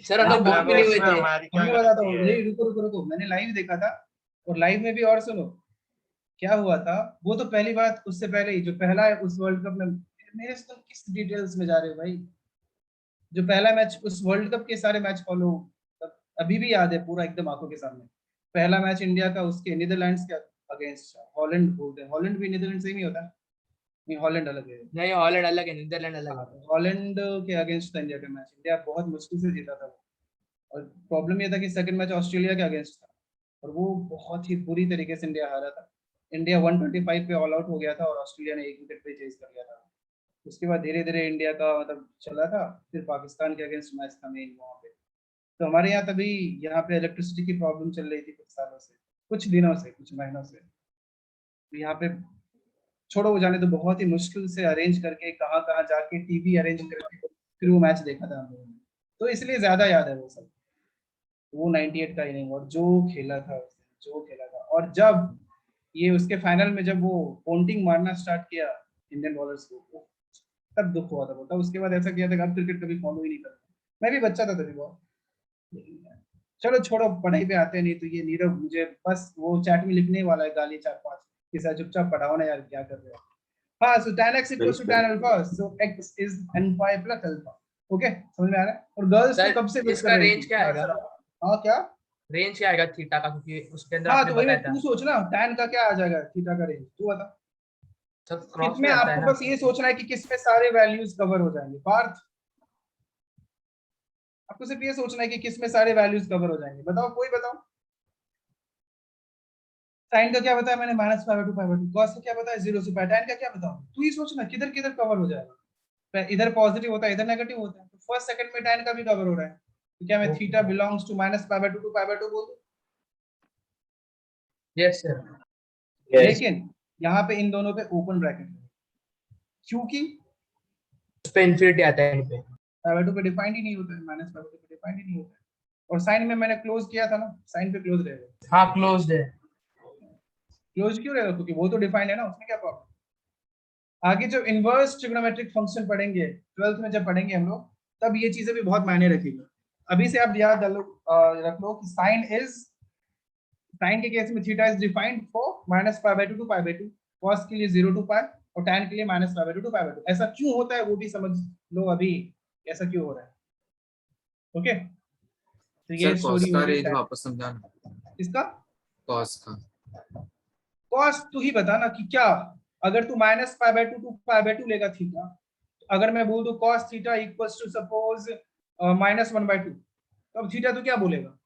सर हम लोग बुक मतलब मिले हुए इसमें थे। हमारी क्या मैं बताता गलती हूँ, है? नहीं रुको, मैंने लाइव देखा था। और लाइव में भी और सुनो क्या हुआ था। वो तो पहली बात, उससे पहले ही जो पहला है उस वर्ल्ड कप में, मेरे से तुम किस डिटेल्स में जा रहे हो भाई। जो पहला मैच उस वर्ल्ड कप के सारे मैच फॉलो अभी भी याद है पूरा एकदम आंखों के सामने। पहला मैच इंडिया का उसके नीदरलैंड्स के अगेंस्ट, हॉलैंड बोलते हैं, हॉलैंड भी नीदरलैंड से ही होता है, नहीं हॉलैंड अलग है। नहीं हॉलैंड अलग है, नीदरलैंड अलग है। हॉलैंड के अगेंस्ट था इंडिया का मैच, इंडिया बहुत मुश्किल से जीता था। और प्रॉब्लम ये था कि सेकंड मैच ऑस्ट्रेलिया के अगेंस्ट था और वो बहुत ही बुरी तरीके से इंडिया हारा था। इंडिया 125 पे ऑल आउट हो गया था और ऑस्ट्रेलिया ने 1 विकेट पे चेज कर लिया था। उसके बाद धीरे धीरे इंडिया का मतलब चला था, फिर पाकिस्तान के अगेंस्ट मैच था मेन वहाँ पे। तो हमारे यहाँ तभी यहाँ पे इलेक्ट्रिसिटी की प्रॉब्लम चल रही थी कुछ सालों से, कुछ दिनों से, कुछ महीनों से। तो यहाँ पे छोड़ो वो जाने, तो बहुत ही मुश्किल से अरेंज करके कहाँ कहाँ जाके टीवी अरेंज करके फिर वो मैच देखा था हम लोगों ने, तो इसलिए ज्यादा याद है वो सब। वो 98 का इनिंग और जो खेला था उसने, जो खेला था। और जब ये उसके फाइनल में जब वो पोंटिंग मारना स्टार्ट किया इंडियन बॉलर्स को, तब दुख हुआ था। तब उसके बाद ऐसा किया था कि अब क्रिकेट कभी फॉलो ही नहीं करता। मैं भी बच्चा था तभी बहुत। चलो छोड़ो, पढ़ाई पे आते हैं। नहीं तो ये नीरव मुझे बस वो चैट में लिखने वाला है गाली 4-5 कि सर चुपचाप पढ़ाओ ना यार, क्या कर रहे हो। हाँ, so tan x equals to tan alpha, so x is n5 plus alpha. Okay समझ में आ रहा है। और गर्ल्स तो सर कब से वेट कर इसका रही रेंज थी। क्या आएगा? हाँ क्या? रेंज क्या आएगा थीटा का, क्योंकि उसके अंदर हाँ आपने तो वही बताया मैं था तू सोच ना tan का क्या आ जाएगा, थीटा का रेंज तू बता। सब क्रॉस कितने में आता है आपको ना। बस ये सोचना है कि किसमें सारे वैल्यूज कवर हो जाएंगे। पार्थ आपको सिर्फ ये सोचना है कि किसमें सारे वैल्यूज कवर हो जाएंगे। बताओ कोई बताओ। साइन का क्या बताया मैंने, -π/2 कॉस का क्या बताया 0 से π, tan का क्या बताऊं। तू ही सोचना किधर किधर कवर हो जाएगा। इधर पॉजिटिव होता है इधर नेगेटिव होता है, तो फर्स्ट सेकंड में tan का भी कवर हो रहा है। तो क्या मैं थीटा बिलोंग्स टू -π/2 टू π/2 बोल दूं। Yes sir. Yes. लेकिन यहाँ पे इन दोनों पे ओपन ब्रैकेट है क्योंकि उस पे इन्फिनिटी आता है इन पे। π/2 पे डिफाइंड ही नहीं होता है, -π/2 पे डिफाइंड ही नहीं होता है। और साइन में मैंने क्लोज किया था ना, साइन पे क्लोज रहेगा। हाँ क्लोज्ड है। क्लोज क्यों रहेगा, क्योंकि वो तो डिफाइंड है ना, उसमें क्या प्रॉब्लम। आगे जो इनवर्स ट्रिग्नोमेट्रिक फंक्शन पढ़ेंगे 12th में जब पढ़ेंगे हम लोग, तब ये चीजें भी बहुत मायने रखेगी। अभी से आप याद रख लो कि साइन के केस में theta is defined for -π/2 to π/2, cos के लिए 0 टू π और tan के लिए -π/2 टू π/2। ऐसा क्यों होता है वो भी समझ लो अभी, ऐसा क्यों हो रहा है। ओके तो ये सर कॉस स्टोरी का होगी रेंज वापस समझाना। इसका। कॉस का कॉस तू ही बता ना कि क्या, अगर तू -π/2 टू π/2 लेगा थीटा, अगर मैं बोल दूं cos theta equals to suppose -1/2, तो अब थीटा तो क्या बोलेगा।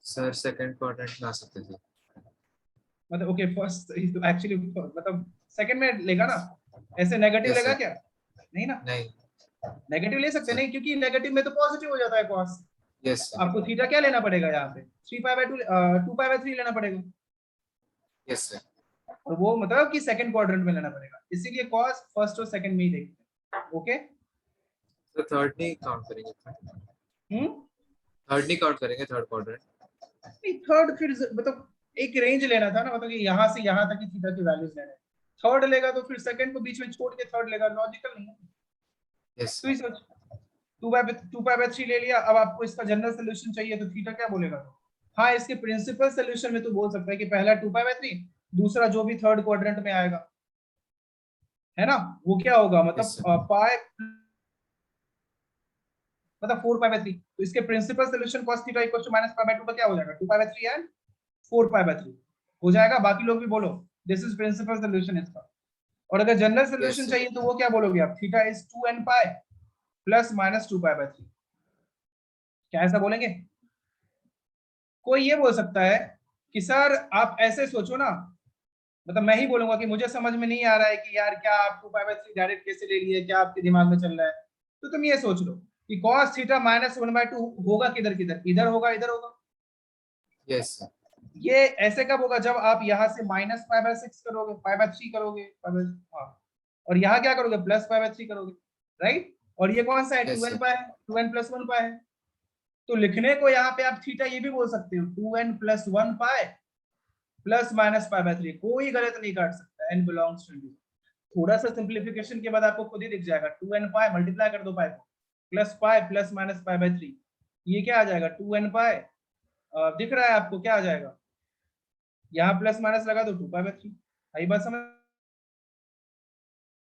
सर सेकंड क्वाड्रेंट ला सकते थे। मतलब ओके फर्स्ट एक्चुअली मतलब सेकंड में लेगा ना, ऐसे नेगेटिव Yes, लेगा sir. क्या, नहीं ना। नहीं। नेगेटिव ले सकते Sir. नहीं, क्योंकि नेगेटिव में तो पॉजिटिव हो जाता है cos। Yes sir. आपको थीटा क्या लेना पड़ेगा यहाँ पे 3π/2 2π/3 लेना पड़ेगा। Yes sir. और वो मतलब कि सेकंड क्वाड्रेंट में लेना पड़ेगा, इसीलिए cos फर्स्ट और सेकंड में ही देखते हैं। ओके तो थर्ड नहीं काउंट करेंगे। थर्ड नहीं काउंट करेंगे, थर्ड क्वाड्रेंट। थर्ड फिर मतलब एक रेंज लेना था ना, मतलब कि यहाँ से यहाँ तक की थीटा की वैल्यूज लेने। थर्ड लेगा तो फिर सेकंड को बीच में छोड़ के थर्ड लेगा, लॉजिकल नहीं है। यस तू ही सोच 2π/3 ले लिया, अब आपको इसका जनरल सोल्यूशन चाहिए तो थीटा क्या बोलेगा। हाँ इसके प्रिंसिपल सोल्यूशन में तू बोल सकता है कि पहला 2π/3, दूसरा जो भी थर्ड क्वाड्रेंट में आएगा है ना, वो क्या होगा Yes, मतलब पाई मतलब 4π/3। तो इसके principal solution cos theta equal to -π/2 का क्या हो जाएगा 2π/3 एंड 4π/3 हो जाएगा। बाकी लोग भी बोलो, दिस इज प्रिंसिपल सोल्यूशन इसका। और अगर जनरल सोल्यूशन sir. चाहिए तो वो क्या बोलोगे आप? Theta is 2n pi plus minus 2π/3। क्या ऐसा बोलेंगे? कोई ये बोल सकता है कि सर आप ऐसे सोचो ना, मतलब मैं ही बोलूंगा कि मुझे समझ में नहीं आ रहा है कि यार क्या आप 2π/3 डायरेक्ट कैसे ले लिए, क्या आपके दिमाग में चल रहा है। तो तुम ये सोच लो कि cos थीटा माइनस 1/2 होगा किधर किधर, इधर होगा इधर होगा। Yes, sir. ये ऐसे कब होगा? जब आप यहाँ से माइनस π/6 करोगे, π/3 करोगे, हाँ, और यहाँ क्या करोगे? प्लस π/3 करोगे, राइट। और ये कौन सा है? Yes, 2n sir. पाई है, 2n प्लस 1 पाई है। तो लिखने को यहाँ पे आप थीटा ये भी बोल सकते हो, 2n plus 1 pi plus minus π/3। कोई गलत नहीं काट सकता, n बिलोंग्स टू D। थोड़ा सा सिंप्लीफिकेशन के बाद आपको खुद ही दिख जाएगा, 2n पाई मल्टीप्लाई कर दो पाई को, प्लस पाई प्लस माइनस π/3, ये क्या आ जाएगा? 2n पाई। दिख रहा है आपको क्या आ जाएगा? यहाँ प्लस माइनस लगा दो, 2π/3। आई बात समझ?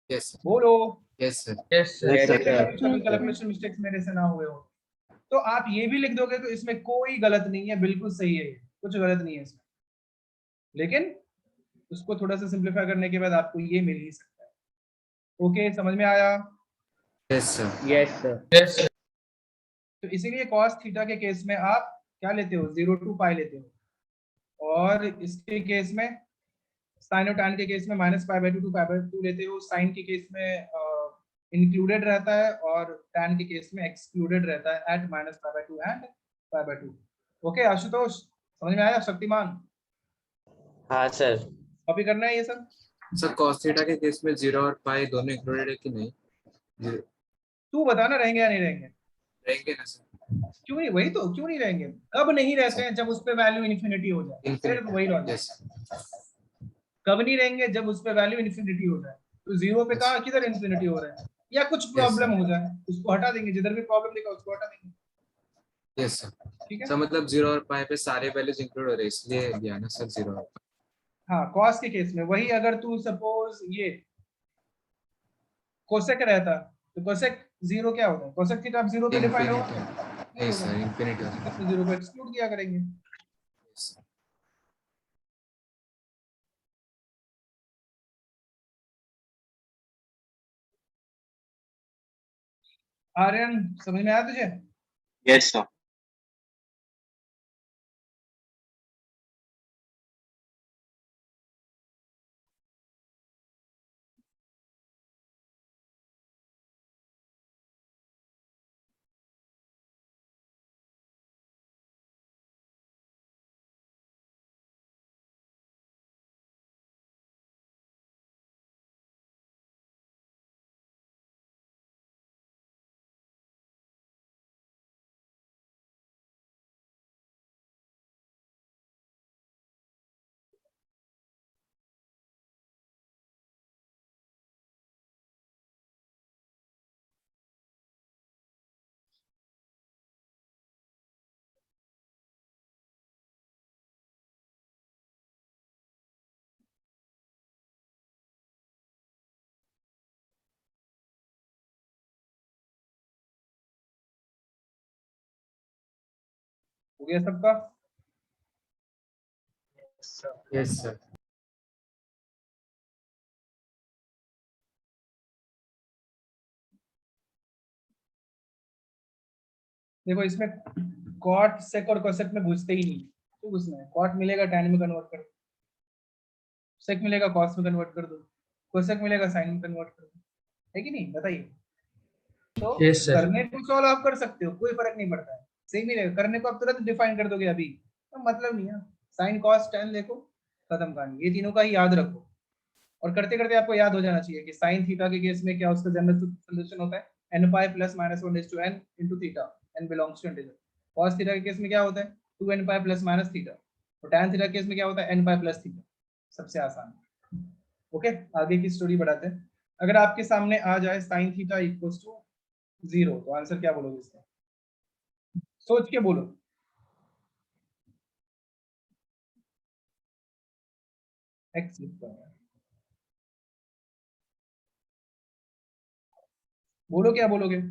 Yes, sir. बोलो। Yes, sir. Yes Yes, sir. Calculation mistakes मेरे से ना हुए हो तो आप ये भी लिख दोगे तो इसमें कोई गलत नहीं है, बिल्कुल सही है, कुछ गलत नहीं है इसमें। लेकिन उसको थोड़ा सा सिंप्लीफाई करने के बाद आपको ये मिल ही सकता है। ओके, समझ में आया? Yes, sir. Yes, sir. Yes तो इसीलिए cos थीटा के केस में आप क्या लेते हो? 0 to पाई लेते हो। और इसके केस में साइन और टैन के केस में -π/2 to π/2 लेते हो। साइन के केस में इंक्लूडेड रहता है और टैन के केस में एक्सक्लूडेड रहता है एट -π/2 एंड π/2। ओके आशुतोष, समझ में आया? शक्तिमान, हाँ सर। कॉपी करना है ये सब? सर cos थीटा के केस में 0 और पाई दोनों इंक्लूडेड है कि नहीं? तू बता ना, रहेंगे या नहीं रहेंगे? रहेंगे ना सर? क्यों नहीं? वही तो, क्यों नहीं रहेंगे? कब नहीं रहते हैं? जब उस पे वैल्यू इन्फिनिटी हो जाए, सिर्फ वही लॉजिक। Yes. कब नहीं रहेंगे? जब उस पे वैल्यू इन्फिनिटी हो जाए। तो 0 पे कहाँ किधर इन्फिनिटी हो रहा है, या कुछ प्रॉब्लम हो जाए, उसको हटा देंगे। जिधर भी प्रॉब्लम दिखा उसको हटा देंगे। Yes, sir. ठीक है। सर मतलब 0 और पाई पे सारे वैल्यूज इंक्लूड हो रहे हैं इसलिए दिया ना सर 0 और हाँ, कॉस के केस में वही। अगर तू सपोज ये कोसेक रहता तो कोसेक 0 क्या होता है? कोसेक थीटा अब 0 पे डिफाइन होगा? नहीं सर, इंफिनिटी हो जाएगा। तो 0 को एक्सक्लूड किया करेंगे। Yes, sir. आर्यन, समझ में आया तुझे? Yes sir. हो गया सबका? Yes, sir. देखो इसमें कॉट सेक और कोसेक में घुसते ही नहीं। तो घुसना है, कॉट मिलेगा टैन में कन्वर्ट कर दो, सेक मिलेगा कॉस में कन्वर्ट कर दो, कोसेक मिलेगा साइन में कन्वर्ट कर दो। है कि नहीं? बताइए। तो Yes, sir. करने को सॉल्व आप कर सकते हो, कोई फर्क नहीं पड़ता है, सेम ही रहेगा। करने को आप तुरंत डिफाइन कर दोगे अभी, तो मतलब नहीं है। साइन कॉस टैन देखो, खत्म कहानी। ये तीनों का ही याद रखो, और करते करते आपको याद हो जाना चाहिए कि साइन थीटा के केस में क्या उसका जनरल सोल्यूशन होता है, n pi plus minus 1 is to n into theta, n belongs to integer. cos theta के केस में क्या होता है? 2n pi plus minus theta. और tan थीटा के केस में क्या होता है? n pi plus theta. सबसे आसान। ओके, आगे की स्टोरी बढ़ाते हैं। अगर आपके सामने आ जाए sin थीटा इक्वल्स टू 0, तो आंसर क्या बोलोगे इसका? सोच के बोलो। x लिखता है, बोलो क्या बोलोगे?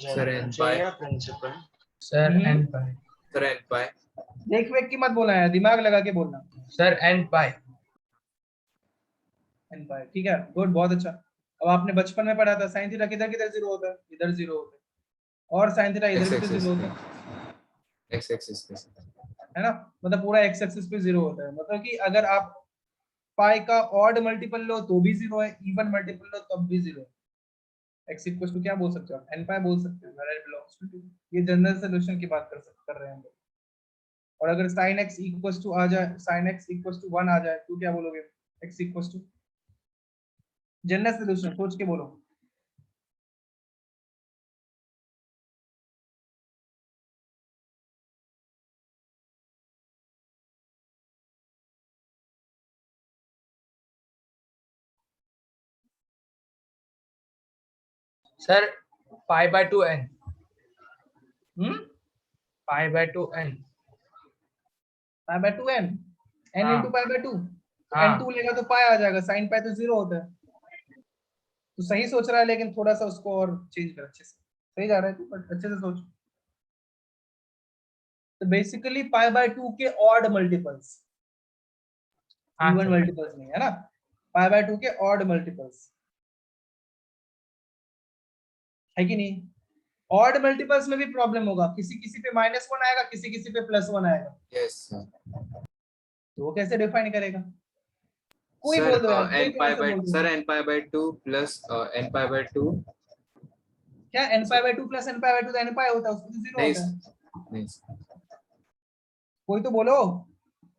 Sir, n pi. Principal sir n pi sir n pi देख वेख की मत बोलना है, दिमाग लगा के बोलना। सर n पाई n पाई, ठीक है, गुड, बहुत अच्छा। अब आपने बचपन में पढ़ा था साइन थीटा किधर किधर जीरो होता है, इधर जीरो होता है, और साइन थीटा इधर भी तो जीरो होता है, x एक्सिस पे है ना? मतलब पूरा एक्स एक्सिस पे जीरो होता है, मतलब कि अगर आप पाई का ऑड मल्टीपल लो तो भी जीरो है, इवन मल्टीपल लो तब भी जीरो है। x इक्वल टू क्या बोल सकते हो आप, n पाई बोल सकते हो, where it belongs to 2। ये जनरल सॉल्यूशन की बात कर रहे हैं हम लोग। और अगर sin x इक्वल टू आ जाए, sin x इक्वल टू 1 आ जाए तो क्या बोलोगे, x equal to, general solution सोच के बोलो। Sir pi by 2 n hmm, pi by 2 n pi by 2 n, n हाँ। इनटू पाई बाय 2, हाँ। n2 लेगा तो पाई आ जाएगा, sin पाई तो जीरो होता है। तो सही सोच रहा है, लेकिन थोड़ा सा उसको और चेंज कर, अच्छे से सही जा रहा है तू, बट अच्छे से सोच। तो बेसिकली पाई बाय 2 के ऑड मल्टीपल्स, हाँ इवन सर। मल्टीपल्स नहीं, है ना? पाई बाय 2 के ऑड मल्टीपल्स, है कि नहीं? ऑड मल्टीपल्स में भी प्रॉब्लम होगा, किसी किसी पे -1 आएगा, किसी किसी पे +1 आएगा, यस सर। तो वो कैसे डिफाइन करेगा? कोई सर बोल दो यार, कोई n भी पाई आंसर बाय बोल दो। Sir n pi by 2 plus n pi by 2 क्या n pi by 2 plus n pi by 2 तो n पाई होता है, उसको तो जीरो नहीं होता है। नहीं कोई तो बोलो,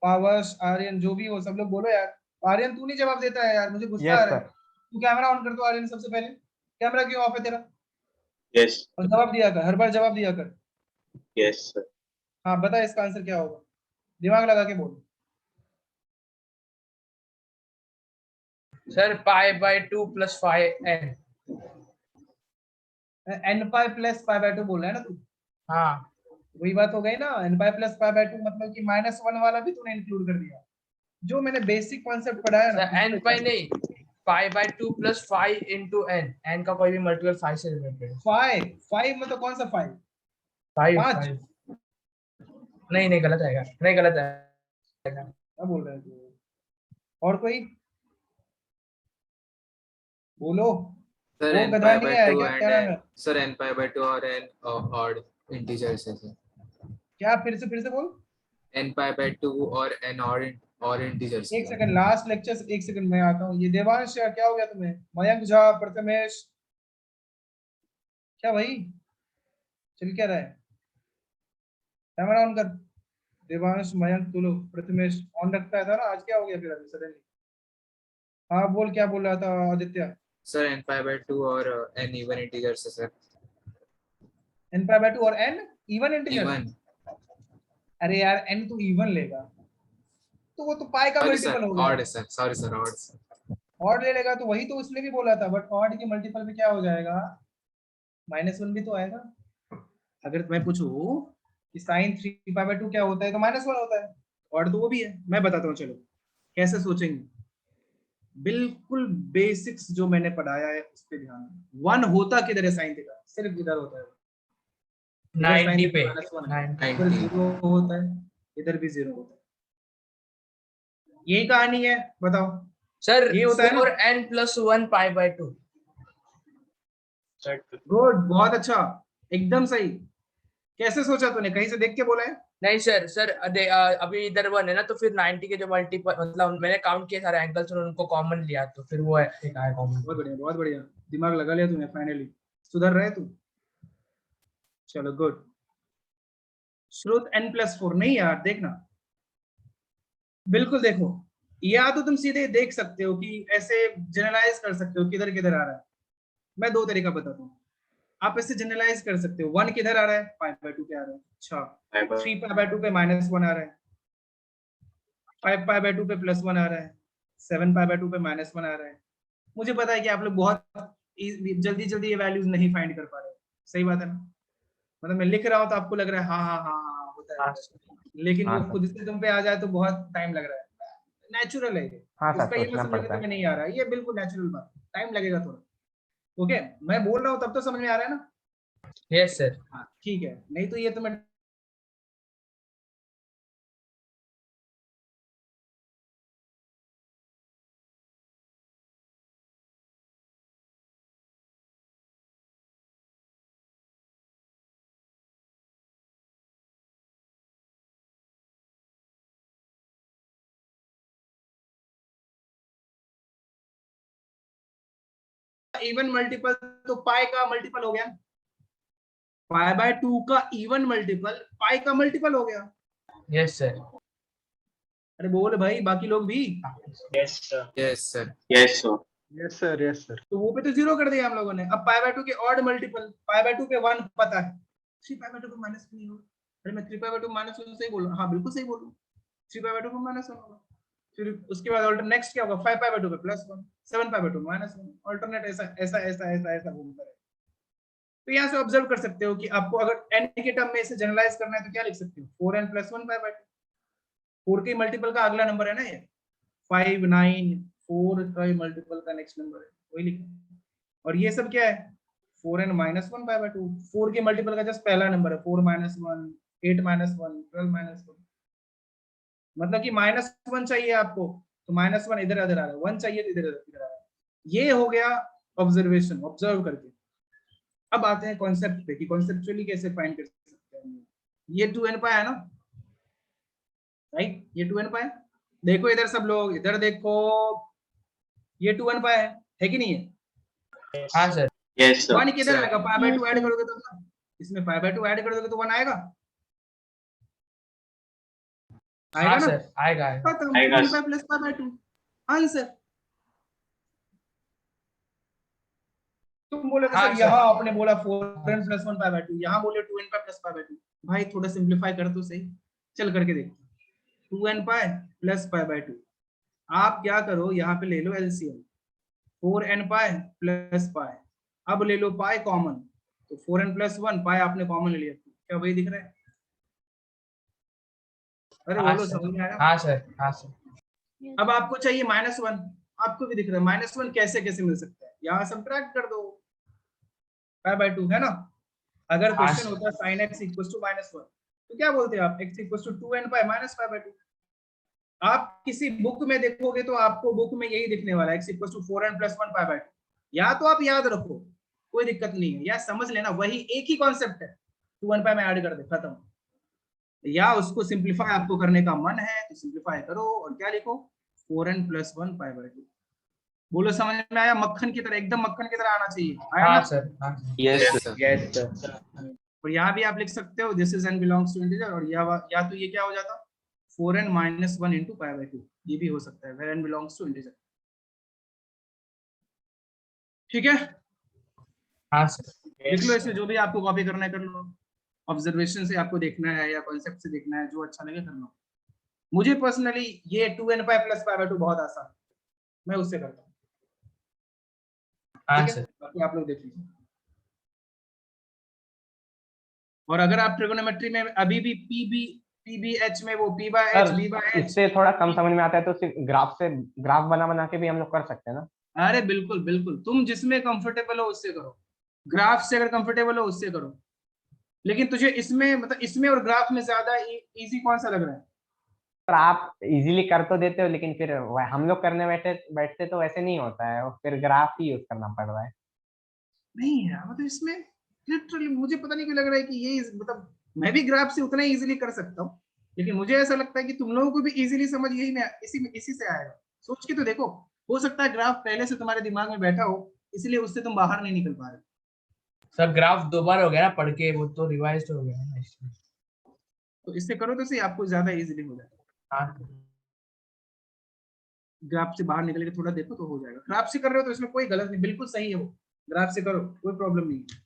पावर्स, आर्यन, जो भी हो सब लोग बोलो यार। आर्यन तू नहीं जवाब देता है यार, मुझे गुस्सा आ यस रहा है। सर। तू कैमरा ऑन कर दो आर्यन, सबसे पहले कैमरा क्यों ऑफ है तेरा? Yes, और जवाब दिया कर, हर बार जवाब दिया कर। yes, sir. हाँ बता इसका आंसर क्या होगा, दिमाग लगा के बोल। Sir pi by 2 plus 5 n n pi plus pi by 2 बोल रहा है ना तू? हाँ वही बात हो गई ना, n pi plus pi by 2 मतलब कि -1 वाला भी तूने इंक्लूड कर दिया। जो मैंने बेसिक कॉन्सेप्ट पढ़ाया ना, सर n पाई नहीं, पाई by 2 plus 5 into n, n का कोई भी मल्टीपल 5 से रिलेटेड है। 5 मतलब कौन सा 5? 5 5? 5 नहीं नहीं गलत आएगा, नहीं गलत आएगा। क्या बोल रहे हैं तू? और कोई बोलो, सर वो n गधा पाई नहीं बाय है 2 क्या, एंड क्या नाम है? सर n पाई बाय 2 और n ऑड इंटीजर्स है सर। क्या, फिर से बोल। n पाई बाय 2 और n और इंटीजर्स एक सेकंड, लास्ट लेक्चर, एक सेकंड मैं आता हूँ। ये देवांश यार, क्या हो गया तुम्हें? मयंक झा, प्रथमेश, क्या भाई चल क्या रहा है? कैमरा ऑन कर। देवांश, मयंक, तू लोग, प्रथमेश ऑन रखता था ना, आज क्या हो गया फिर अभी सडनली? हाँ बोल, क्या बोल रहा था Aditya? Sir n pi by 2 और n इवन इंटीजर्स है सर। n पाई बाय 2 और n इवन इंटीजर? इवन अरे यार n तो इवन लेगा तो वो तो पाई का सॉरी मल्टीपल सर हो गया। ऑड है sir, sorry sir odd sir. Odd ले लेगा तो वही तो इसलिए भी बोला था, बट ऑड के मल्टीपल में क्या हो जाएगा, -1 भी तो आएगा। अगर मैं पूछूं कि sin 3 पाई बाय 2 क्या होता है तो -1 होता है, ऑड तो वो भी है। मैं बताता हूँ, चलो कैसे सोचेंगे। बिल्कुल बेसिक्स जो मैंने पढ़ाया है उस पे ध्यान। 1 होता किधर है sin थीटा? सिर्फ इधर होता है, इधर sin 90 पे थीटा -1 है, 90 इधर 0 होता है, इधर भी 0 होता है। यही कहानी है, बताओ। सर ये होता है ना? 4n plus 1 pi by 2। Sir, good, बहुत अच्छा, एकदम सही। कैसे सोचा तूने, कहीं से देख के बोला है? नहीं सर, अभी इधर 1 है ना, तो फिर 90 के जो मल्टीपल, मतलब मैंने काउंट किए सारे एंगल्स और उनको कॉमन लिया, तो फिर वो एक आया कॉमन। बहुत बढ़िया, बहुत बढ़िया, दिमाग लगा लिया तूने, फाइनली सुधर रहे तू। चलो गुड। स्रोत n+4 नहीं यार, देखना बिल्कुल देखो, या तो तुम सीधे देख सकते हो कि ऐसे जनरलाइज कर सकते हो किधर किधर आ रहा है। मैं दो तरीका बताता हूँ, आप ऐसे जनरलाइज कर सकते हो। 1 किधर आ रहा है, पाई बाय 2 पे आ रहा है। अच्छा, 3 पाई बाय 2 पे -1 आ रहा है, 5 पाई बाय 2 पे +1 आ रहा है, 7 पाई बाय 2 पे -1 आ रहा है। मुझे पता है कि आप लोग बहुत जल्दी जल्दी ये वैल्यूज नहीं फाइंड कर पा रहे, सही बात है ना? मतलब मैं लिख रहा हूँ तो आपको लग रहा है हाँ हाँ हाँ हाँ होता है, लेकिन हाँ वो सर। खुद से तुम पे आ जाए तो बहुत टाइम लग रहा है। नेचुरल है ये, हाँ सर, उसका ये सोचना मत समझो कि पड़ता है। तुम्हें नहीं आ रहा है, ये बिल्कुल नेचुरल बात, टाइम लगेगा थोड़ा। ओके, मैं बोल रहा हूँ तब तो समझ में आ रहा है ना? Yes sir. हाँ ठीक है, नहीं तो ये तुम्हें इवन मल्टीपल, तो पाई का मल्टीपल हो गया, पाई बाय 2 का इवन मल्टीपल पाई का मल्टीपल हो गया। Yes sir. अरे बोल भाई, बाकी लोग भी। Yes, sir. Yes, sir. Yes, sir. Yes sir, yes sir. तो वो पे तो जीरो कर दिया हम लोगों ने। अब पाई बाय 2 के ऑड मल्टीपल, पाई बाय 2 पे 1 पता है, 3 पाई बाय 2 को माइनस नहीं होगा। अरे मैं 3 पाई बाय 2 माइनस 1 सही बोल रहा हूँ, हाँ बिल्कुल सही बोल रहा हूँ, 3 पाई बाय 2 को माइनस 1 होगा। फिर उसके बाद ऑल्टर नेक्स्ट क्या होगा, 5 पाई बाय 2 पे plus 1, 7 pi by 2 minus 1, alternate ऐसा ऐसा ऐसा ऐसा ऐसा घूमता रहेगा। तो यहाँ से ऑब्जर्व कर सकते हो कि आपको अगर n के टर्म में इसे जनरलाइज करना है तो क्या लिख सकते हो, 4n + 1 पाई बाय 2, 4 के मल्टीपल का अगला नंबर है ना ये, 5 9 4 का मल्टीपल का नेक्स्ट नंबर है, वही लिखो। और ये सब क्या है, 4n - 1 पाई बाय 2, 4 के मल्टीपल का जस्ट पहला नंबर है, 4 - 1 8 - 1 12 - 1, मतलब कि -1 चाहिए आपको तो -1 इधर इधर आ रहा है, 1 चाहिए तो इधर इधर आ रहा है। ये हो गया ऑब्जर्वेशन, ऑब्जर्व करके। अब आते हैं कॉन्सेप्ट पे कि कॉन्सेप्चुअली कैसे फाइंड कर सकते हैं। ये 2n पाई है ना, राइट, ये 2n पाई। देखो इधर सब लोग, इधर देखो, ये 2n पाई है कि नहीं है? हाँ सर। Yes, sir. 1 किधर Sir. आएगा, पाई बाय 2 ऐड करोगे तो ना, इसमें पाई बाय 2 ऐड कर दोगे तो 1 आएगा, आएगा हाँ ना? सर, आएगा आएगा। खत्म, आएगा। 2n pi plus pi by 2 answer. तुम बोले थे हाँ सर सर। यहाँ आपने बोला 4n + 1 पाई बाय 2, यहाँ बोले 2n pi plus pi by 2। भाई थोड़ा सिंपलीफाई कर तो सही, चल करके देखो। 2n pi plus pi by 2, आप क्या करो, यहाँ पे ले लो एलसीएम, 4n पाई प्लस पाई, अब ले लो पाई कॉमन, तो 4n + 1 पाई आपने कॉमन ले लिया, क्या वही दिख रहा है? अरे हाँ बोलो, सर। समझ में आया? हाँ सर। हाँ सर। अब आपको चाहिए -1, आपको भी दिख रहा है -1 कैसे कैसे मिल सकता है, यहाँ सब्ट्रैक्ट कर दो, पाई बाय 2 है ना। अगर हाँ क्वेश्चन सर। होता sin x = -1 तो क्या बोलते हैं आप, x = 2n pi minus pi by 2। आप किसी बुक में देखोगे तो आपको बुक में यही दिखने वाला है, x = 4n + 1 पाई बाय 2। या तो आप याद रखो, कोई दिक्कत नहीं है, या समझ लेना वही एक ही कॉन्सेप्ट है, 2n पाई में ऐड कर दे, खत्म। या उसको सिंपलीफाई आपको करने का मन है तो सिंपलीफाई करो और क्या लिखो, 4n + 1 पाई बाय 2। बोलो समझ में आया? मक्खन की तरह, एकदम मक्खन की तरह आना चाहिए, आया हाँ ना? सर। हाँ सर। Yes, sir. Yes sir. और यहाँ भी आप लिख सकते हो this is n belongs to integer, और या तो ये क्या हो जाता, 4n - 1 * पाई बाय 2, ये भी हो सकता है, where n belongs to integer. ठीक है, हाँ सर। लिख लो Yes, इसे, जो भी आपको कॉपी करना है कर लो, ऑब्जर्वेशन से आपको देखना है या कॉन्सेप्ट से देखना है, जो अच्छा लगे कर लो। मुझे पर्सनली ये 2n pi plus pi by 2 बहुत आसान है, मैं उससे करता हूँ। हाँ ठीक है, सर। बाकी आप लोग देख लीजिए। और अगर आप ट्रिगोनोमेट्री में अभी भी पीबीएच में वो p by h sir b by h, इससे थोड़ा कम समझ में आता है तो सिर्फ ग्राफ बना बना के भी हम लोग कर सकते हैं ना। अरे बिल्कुल बिल्कुल, तुम जिसमें कंफर्टेबल हो उससे करो, ग्राफ से अगर कंफर्टेबल हो उससे करो, लेकिन तुझे इसमें मतलब इसमें और ग्राफ में ज्यादा इजी कौन सा लग रहा है? पर आप इजीली कर तो देते हो, लेकिन फिर हम लोग करने बैठे बैठते तो वैसे नहीं होता है, फिर ग्राफ ही यूज करना पड़ रहा है। नहीं यार, मतलब इसमें लिटरली मुझे पता नहीं क्यों लग रहा है कि ये मतलब मैं भी ग्राफ से उतना ही इजीली कर सकता हूँ, लेकिन मुझे ऐसा लगता है कि तुम लोगों को भी इजीली समझ यही में इसी से आएगा। सोच के तो देखो, हो सकता है ग्राफ पहले से तुम्हारे दिमाग में बैठा हो, इसलिए उससे तुम बाहर नहीं निकल पा रहे। सर ग्राफ 2 बार हो गया ना पढ़ के, वो तो रिवाइज हो गया ना इसमें। तो इससे करो तो सही, आपको ज्यादा इजीली हो जाएगा। हाँ ग्राफ से बाहर निकल के थोड़ा देखो तो हो जाएगा। ग्राफ से कर रहे हो तो इसमें कोई गलत नहीं, बिल्कुल सही है वो, ग्राफ से करो कोई प्रॉब्लम नहीं है।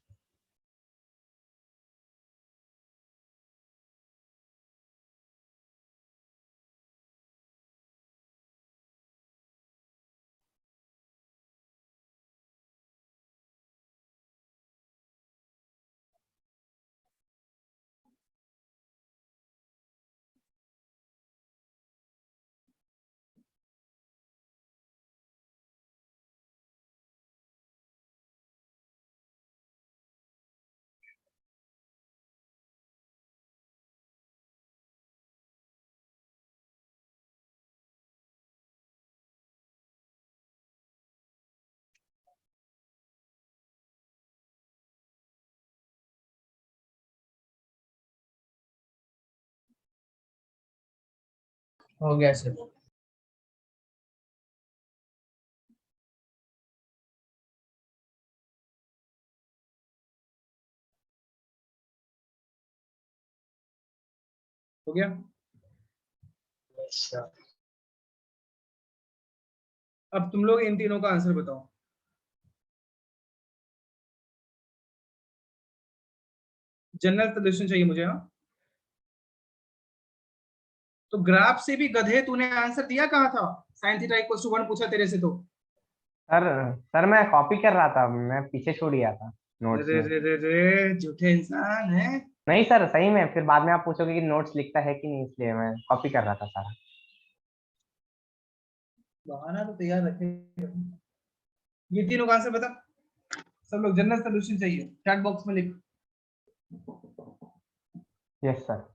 हो गया सर। हो गया। Yes, sir. अब तुम लोग इन तीनों का आंसर बताओ। जनरल सोल्यूशन चाहिए मुझे। हाँ, तो ग्राफ से भी गधे तूने आंसर दिया कहाँ था? sin थीटा इक्वल्स टू 1 पूछा तेरे से तो। सर सर मैं कॉपी कर रहा था, मैं पीछे छोड़ गया था नोट्स रे में। रे रे रे झूठे इंसान है। नहीं सर, सही में फिर बाद में आप पूछोगे कि नोट्स लिखता है कि नहीं, इसलिए मैं कॉपी कर रहा था सारा। बहाना तो तैयार रखे। ये तीनों का आंसर बता। सब लोग जनरल सोल्यूशन चाहिए, चैट बॉक्स में लिख। Yes sir.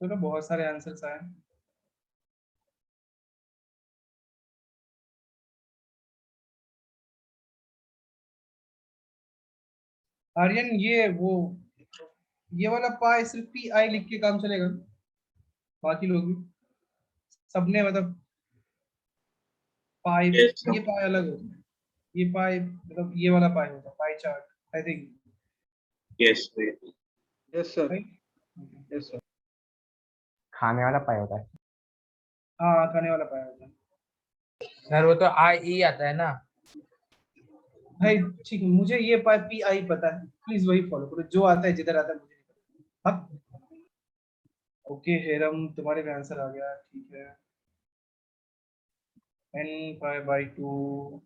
चलो बहुत सारे आंसर्स आए। आर्यन ये वाला पाई सिर्फ पी आई लिख के काम चलेगा? बाकी लोग भी सबने मतलब पाई, Yes, sir. ये पाई अलग होता है। ये पाई मतलब ये वाला पाई होता है, pie chart I think. Yes, sir. Yes, sir. Right. Yes, sir. खाने वाला पाई होता है। हाँ खाने वाला पाई होता है। सर वो तो आई ई आता है ना। भाई ठीक है, मुझे ये पाई पी आई पता है, प्लीज वही फॉलो करो जो आता है, जिधर आता है मुझे नहीं पता। हाँ ओके हेरम, तुम्हारे भी आंसर आ गया, ठीक है। n पाई बाई 2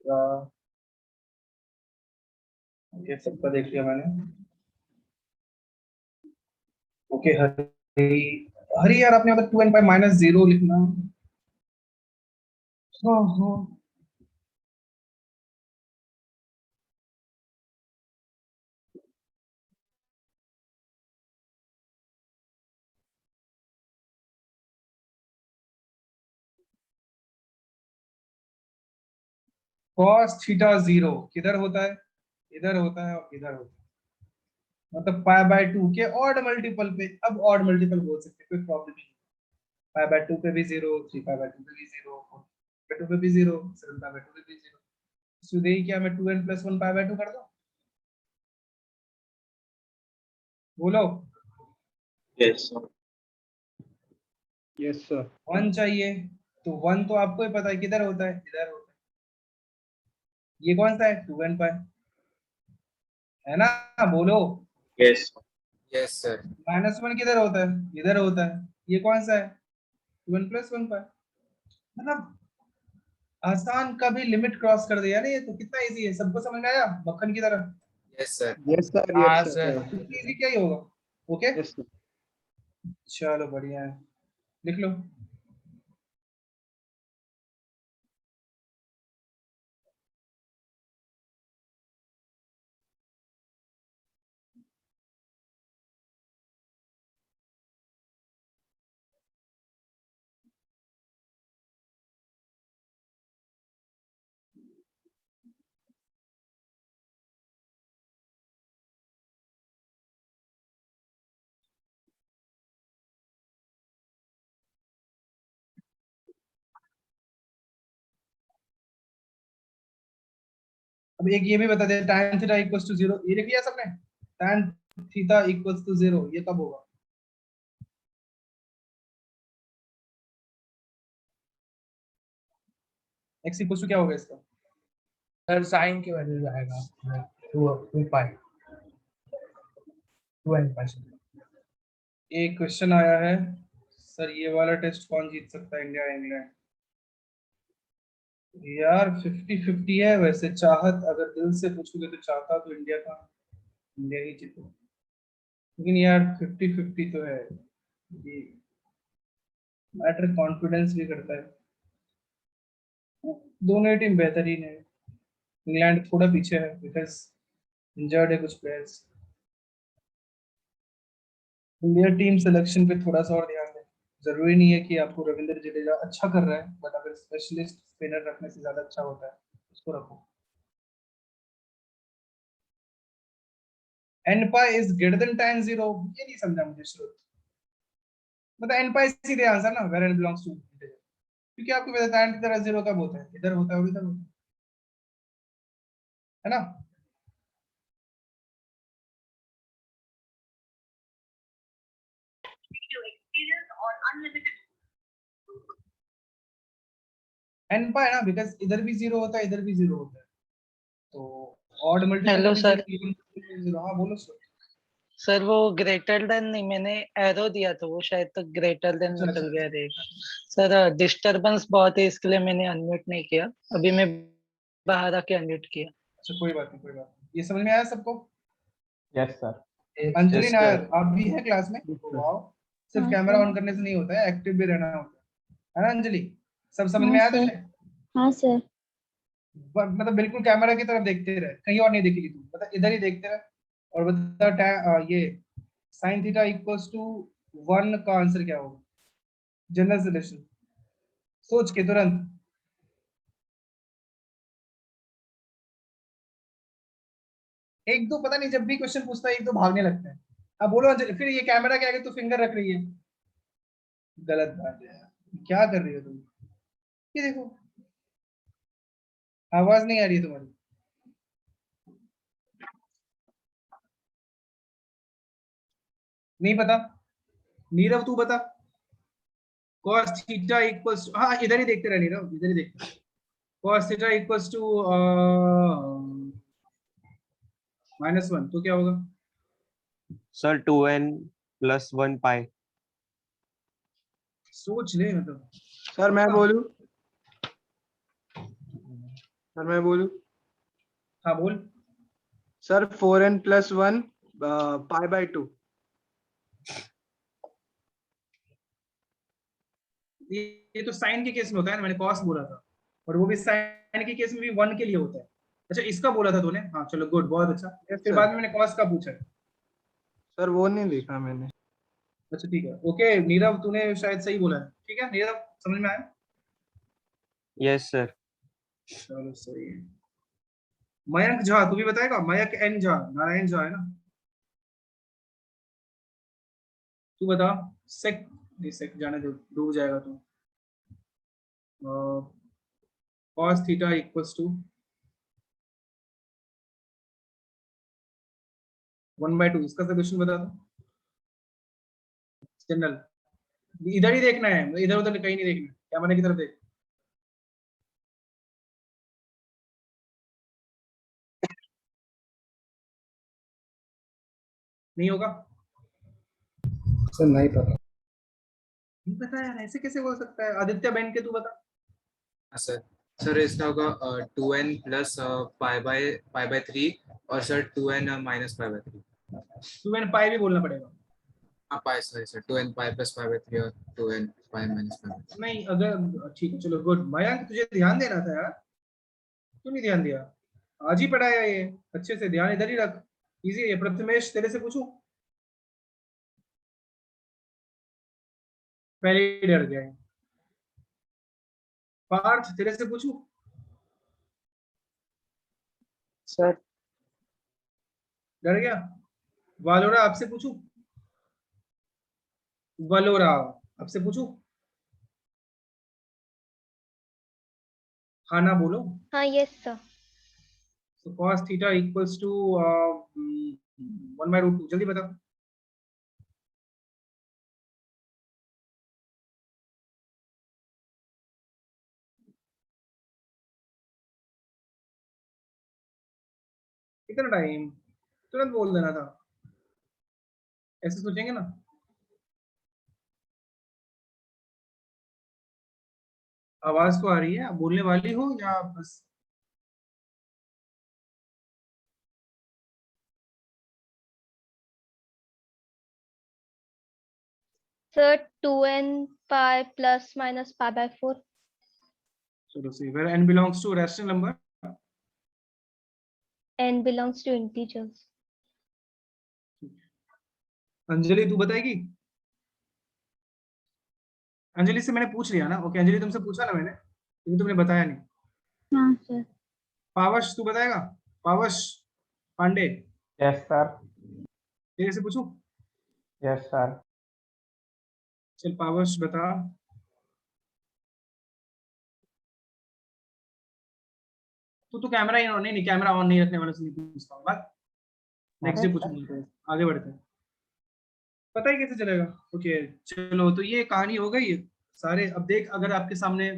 का ये सबका देख लिया मैंने। ओके हरी, हरी यार आपने अगर 2n पाई माइनस 0 लिखना। हाँ हाँ cos थीटा 0 किधर होता है, इधर होता है और इधर होता है, मतलब पाई बाय 2 के ऑड मल्टीपल पे। अब ऑड मल्टीपल बोल सकते हैं, कोई प्रॉब्लम नहीं। पाई बाय 2 पे भी 0, 3 पाई बाय 2 पे भी 0, 4 बाय 2 पे भी 0, 7 पाई बाय 2 पे भी 0। सीधे ही क्या मैं 2n + 1 पाई बाय 2 कर दूं? बोलो। Yes, sir. Yes, sir. 1 चाहिए तो 1 तो आपको ही पता है किधर होता है, इधर होता है। ये कौन सा है, 2n पाई, है ना? बोलो। Yes, sir. Yes, sir. -1 किधर होता है, इधर होता है। ये कौन सा है, 2n + 1 पाई। मतलब आसान का भी लिमिट क्रॉस कर दिया ना, ये तो कितना इजी है, सबको समझ में आया मक्खन की तरह। Yes, sir. Yes, sir. हाँ Yes, सर। sir. इतनी इजी क्या ही होगा। Okay Yes, sir. चलो बढ़िया है, लिख लो। अब एक ये भी बता दे, tan थीटा इक्वल्स टू 0, ये लिख लिया सबने? tan थीटा इक्वल्स टू 0 ये कब होगा? x इक्वल्स टू क्या होगा इसका? सर साइन की वैल्यू जाएगा 2 पाई 2n पाई। एक क्वेश्चन आया है, सर ये वाला टेस्ट कौन जीत सकता है, इंडिया या इंग्लैंड? यार 50-50 है वैसे, चाहत अगर दिल से पूछोगे तो चाहता तो इंडिया का, इंडिया ही जीते, लेकिन यार 50-50 तो है। ये मैटर कॉन्फिडेंस भी करता है। दोनों ही टीम बेहतरीन है, इंग्लैंड थोड़ा पीछे है बिकॉज इंजर्ड है कुछ प्लेयर्स। इंडिया टीम सिलेक्शन पे थोड़ा सा और ध्यान दें। जरूरी नहीं है कि आपको रविंद्र जडेजा अच्छा कर रहा है, बट अगर स्पेशलिस्ट स्पिनर रखने से ज्यादा अच्छा होता है, उसको रखो। n pi is greater than tan 0, ये नहीं समझा मुझे श्रुत। मतलब n pi सीधे आंसर ना, where n belongs to integer, क्योंकि आपको पता है tan की तरह 0 कब होता है, इधर होता है और इधर होता है ना? n pi ना, बिकॉज इधर भी 0 होता है, इधर भी 0 होता है, तो ऑड मल्टीपल हेलो भी सर। 0। हाँ बोलो सर। सर वो ग्रेटर देन नहीं, मैंने एरो दिया था, वो शायद तक ग्रेटर देन अच्छा, निकल अच्छा, गया रहेगा। सर डिस्टरबेंस बहुत है, इसके लिए मैंने अनम्यूट नहीं किया, अभी मैं बाहर आके अनम्यूट किया। अच्छा कोई बात नहीं, कोई बात नहीं, ये समझ में आया सबको? Yes sir. Anjali Yes, Nair sir. आप भी हैं क्लास में? Yes, तो sir. वाओ, सिर्फ हाँ कैमरा सर। ऑन करने से नहीं होता है, एक्टिव भी रहना होता है ना अंजलि? सब समझ हाँ में आया सर। तुझे? हाँ सर। मतलब बिल्कुल कैमरा की तरफ देखते रहे, कहीं और नहीं देखेगी तू, मतलब इधर ही देखते रहे। और बता ये sin थीटा इक्वल्स टू 1 का आंसर क्या होगा जनरल सॉल्यूशन, सोच के तुरंत। एक दो पता नहीं, जब भी क्वेश्चन पूछता है एक दो भागने लगते हैं। अब बोलो अंजलि, फिर ये कैमरा के आगे तू फिंगर रख रही है, गलत बात है यार, क्या कर रही हो तुम? ये देखो आवाज नहीं आ रही है तुम्हारी। नहीं पता, नीरव तू बता। cos थीटा इक्वल्स, हाँ इधर ही देखते रहे नीरव, इधर ही देखते रहे। cos थीटा इक्वल्स टू -1 तो क्या होगा? सर 2n + 1 पाई। सोच ले मतलब। सर मैं बोलूं? सर मैं बोलूं? हाँ बोल। Sir 4n + 1 π/2। ये तो साइन के केस में होता है ना, मैंने cos बोला था, और वो भी साइन के केस में भी 1 के लिए होता है। अच्छा इसका बोला था तूने, हाँ चलो गुड, बहुत अच्छा। Yes, फिर sir. बाद में मैंने cos का पूछा है। सर वो नहीं देखा मैंने। अच्छा ठीक है, ओके नीरव तूने शायद सही बोला है, ठीक है नीरव समझ में आया? Yes sir. चलो सही है। मयंक झा, तू भी बताएगा? मयंक एन झा, नारायण झा है ना? तू बता। सेक, नहीं सेक जाने दो, डूब जाएगा तू। cos थीटा इक्वल्स टू 1/2, इसका सोल्यूशन बता दो। जनरल, इधर ही देखना है, इधर उधर कहीं नहीं देखना, कैमरे की तरफ देख। नहीं होगा सर, नहीं पता। नहीं पता यार, ऐसे कैसे बोल सकता है? आदित्य बहन के, तू बता। हाँ सर। सर इसका होगा 2n प्लस पाई बाय 3 और sir 2n minus pi by 3। तू बहन पाई भी बोलना पड़ेगा। हाँ pi, sorry sir, 2n pi plus pi by 3 और 2n pi minus pi by 3। नहीं, अगर ठीक है चलो गुड। मयंक तुझे ध्यान देना था यार, क्यों नहीं ध्यान दिया? आज ही पढ़ाया ये, अच्छे से ध्यान इधर ही रख। इजी है। प्रथमेश, तेरे से पूछूं? पहले ही डर गया है। पार्थ, तेरे से पूछूं? सर डर गया। वालोरा, आपसे पूछूं? वालोरा, आपसे पूछूं? हाँ ना बोलो। हाँ yes sir. So cos theta equals to 1/√2, जल्दी बताओ। कितना टाइम? तुरंत बोल देना था, ऐसे सोचेंगे ना। आवाज तो आ रही है, आप बोलने वाली हो या बस? Sir 2n pi plus minus pi by 4. चलो सी, where n belongs to rational number। n belongs to integers. Anjali, तू बताएगी? अंजलि से मैंने पूछ लिया ना। ओके अंजलि, तुमसे पूछा ना मैंने, लेकिन तुमने बताया नहीं। हाँ सर। पावश, तू बताएगा? पावश पांडे, यस सर। तेरे से पूछूं? Yes sir. चल पावश बता। तू कैमरा ही ऑन नहीं, कैमरा ऑन नहीं रखने वाले से नहीं पूछता हूँ बात। नेक्स्ट डे पूछूंगा, आगे बढ़ते हैं। पता ही कैसे चलेगा? ओके चलो, तो ये कहानी हो गई सारे। अब देख, अगर आपके सामने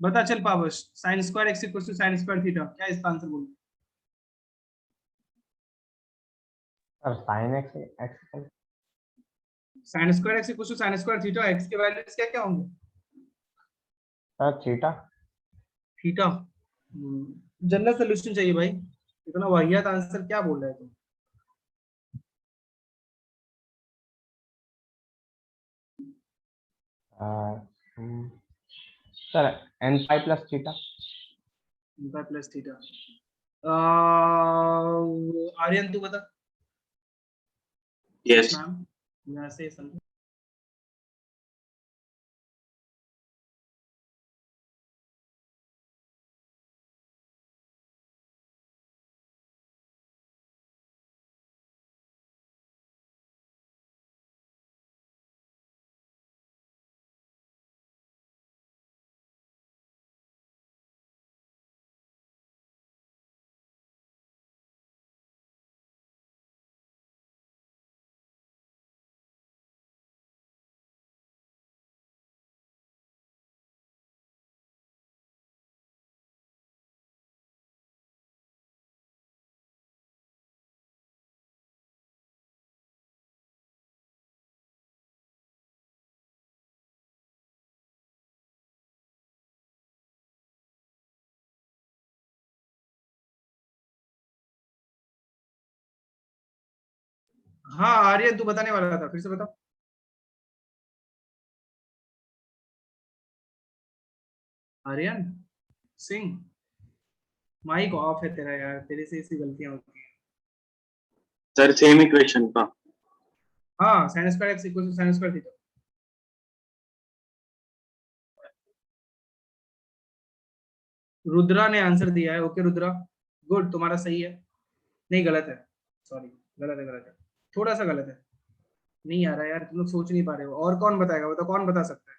बता, चल पावश, sine square x equal to sine square theta, क्या इसका आंसर बोल? Sir sine x x sine square x equal to sine square theta, x के वैल्यूज क्या क्या होंगे? Sir theta. Theta. General solution चाहिए भाई, इतना वाहियात आंसर क्या बोल रहे हो तुम? Sir n pi plus theta. Plus theta. Aryan तू बता। Yes. मैम, यहाँ से समझो। हाँ आर्यन, तू बताने वाला था, फिर से बता। आर्यन सिंह, माइक ऑफ है तेरा यार, तेरे से ऐसी गलतियां होती हैं। सर सेम इक्वेशन का। हाँ, sine square x equal to sine square theta. Rudra ने आंसर दिया है। ओके रुद्रा, गुड, तुम्हारा सही है। नहीं गलत है, सॉरी, गलत है, थोड़ा सा गलत है, नहीं आ रहा यार, तुम लोग सोच नहीं पा रहे हो। और कौन बताएगा, बताओ कौन बता सकता है?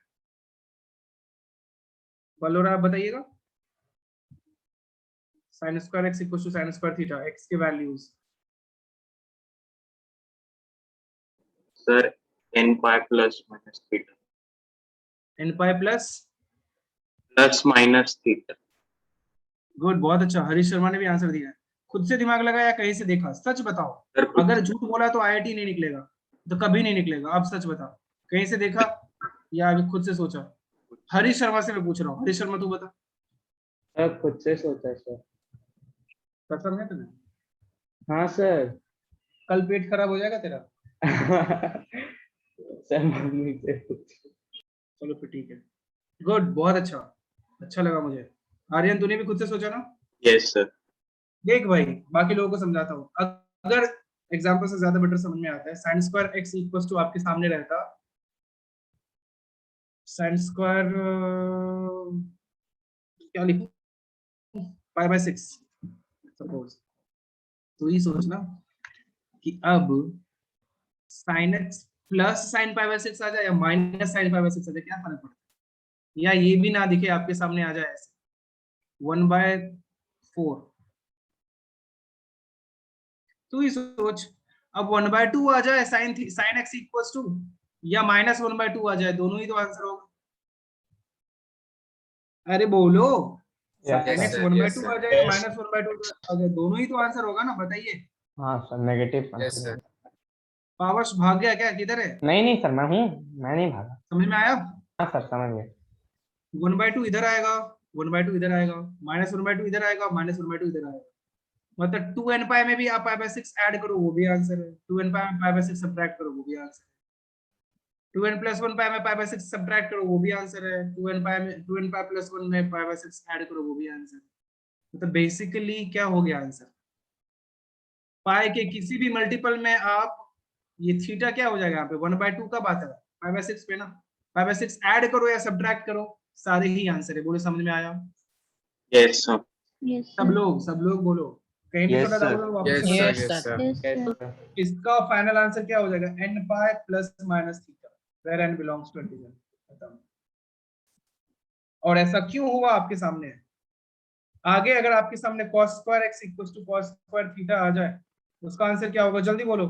बलोरा, आप बताइएगा। Sine square x equal to sine square theta, x के values. Sir n pi plus minus theta n pi plus, plus minus theta. Good, बहुत अच्छा। हरीश शर्मा ने भी आंसर दिया है। खुद से दिमाग लगाया, कहीं से देखा? सच बताओ, सर अगर झूठ बोला तो आईआईटी नहीं निकलेगा, तो कभी नहीं निकलेगा। अब सच बताओ, कहीं से देखा या अभी खुद से सोचा? हरीश शर्मा से मैं पूछ रहा हूँ, हरीश शर्मा तू बता। सर खुद से सोचा सर। कसम है तुम्हें? हाँ सर। कल पेट खराब हो जाएगा तेरा। सर मम्मी से पूछा। चलो फिर ठीक है, गुड, बहुत अच्छा, अच्छा लगा मुझे। आर्यन, तूने भी खुद से सोचा ना? Yes sir. देख भाई, बाकी लोगों को समझाता हूँ, अगर एग्जाम्पल से ज्यादा बेटर समझ में आता है। Sine square x equal to आपके सामने रहता साइन स्क्वायर, क्या लिखूं, पाई बाय 6 सपोज। तो ये सोचना कि अब sine x plus sine pi by 6 आ जाए या माइनस साइन पाई बाय 6 आ जाए, क्या फर्क पड़ता है? या ये भी ना दिखे, आपके सामने आ जाए ऐसे 1/4। तो ये सोच, अब 1/2 आ जाए साइन एक्स इक्वल टू, या माइनस 1/2 आ जाए, दोनों ही तो आंसर होगा। अरे बोलो, Yes, sine sir. X sir, 1/2 yes, आ sir. जाए, माइनस 1/2 आ जाए, दोनों ही तो आंसर होगा ना, बताइए। हाँ सर, नेगेटिव। Yes sir. पावश भाग गया क्या, किधर है? नहीं सर, मैं हूँ, मैं नहीं भागा। समझ में आया? हाँ सर, समझ गए। 1/2 इधर आएगा, 1/2 इधर आएगा, माइनस 1/2 इधर आएगा, माइनस 1/2 इधर आएगा। मतलब 2n पाई में भी आप पाई बाय 6 ऐड करो, वो भी आंसर है। 2n पाई में पाई बाय 6 सब्ट्रैक्ट करो, वो भी आंसर है। 2n प्लस 1 पाई में पाई बाय 6 सब्ट्रैक्ट करो, वो भी आंसर है। 2n पाई प्लस 1 में पाई बाय 6 ऐड करो, वो भी आंसर है। मतलब बेसिकली क्या हो गया आंसर? पाई के किसी भी मल्टीपल में आप, ये थीटा क्या हो जाएगा यहाँ पे, 1/2 कब आता है? पाई बाय 6 पे ना। पाई बाय 6 ऐड करो या सब्ट्रैक्ट करो, सारे ही आंसर है। बोलो, समझ में आया? Yes sir. Yes, सब लोग बोलो, कहीं भी Yes, थोड़ा sir. डाउट हो वापस Yes से sir. Yes, Yes sir. sir. yes, Yes, sir. sir. इसका फाइनल आंसर क्या हो जाएगा? n pi plus minus theta, where n belongs to integer. बताओ, और ऐसा क्यों हुआ आपके सामने? आगे अगर आपके सामने cos square x equals to cos square theta आ जाए, उसका आंसर क्या होगा? जल्दी बोलो।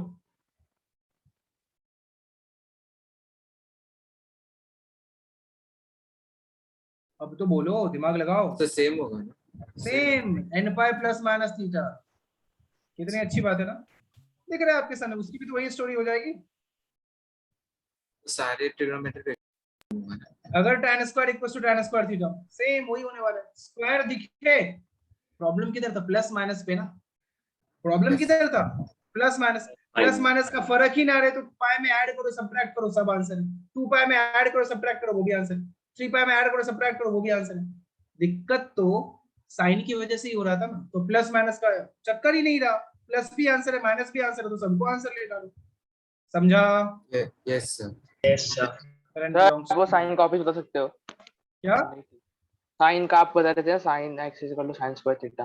अब तो बोलो, दिमाग लगाओ। तो सेम होगा ना? Same, n pi plus minus theta. कितनी अच्छी बात है ना? दिख रहा है आपके सामने, उसकी भी तो वही स्टोरी हो जाएगी। सारे ट्रिग्नोमेट्रिक अगर tan square equals to tan square theta, same वही होने वाला है। स्क्वायर दिखे, प्रॉब्लम किधर था? प्लस माइनस पे ना। प्रॉब्लम किधर था? Plus minus. प्लस माइनस का फर्क ही ना रहे तो पाई में ऐड करो, सब्ट्रैक्ट करो, सब आंसर है। 2 पाई में ऐड करो, सब्ट्रैक्ट करो, वो भी आंसर है। 3 पाई में ऐड करो, सब्ट्रैक्ट करो, वो भी आंसर है। दिक्कत तो साइन की वजह से ही हो रहा था ना, तो प्लस माइनस का चक्कर ही नहीं रहा। प्लस भी आंसर है, माइनस भी आंसर है, तो सबको आंसर ले डालो। समझा? Yes sir. Yes sir. Sir वो साइन का वापस बता सकते हो क्या? साइन का आप बता रहे थे sine x equal to sine square theta.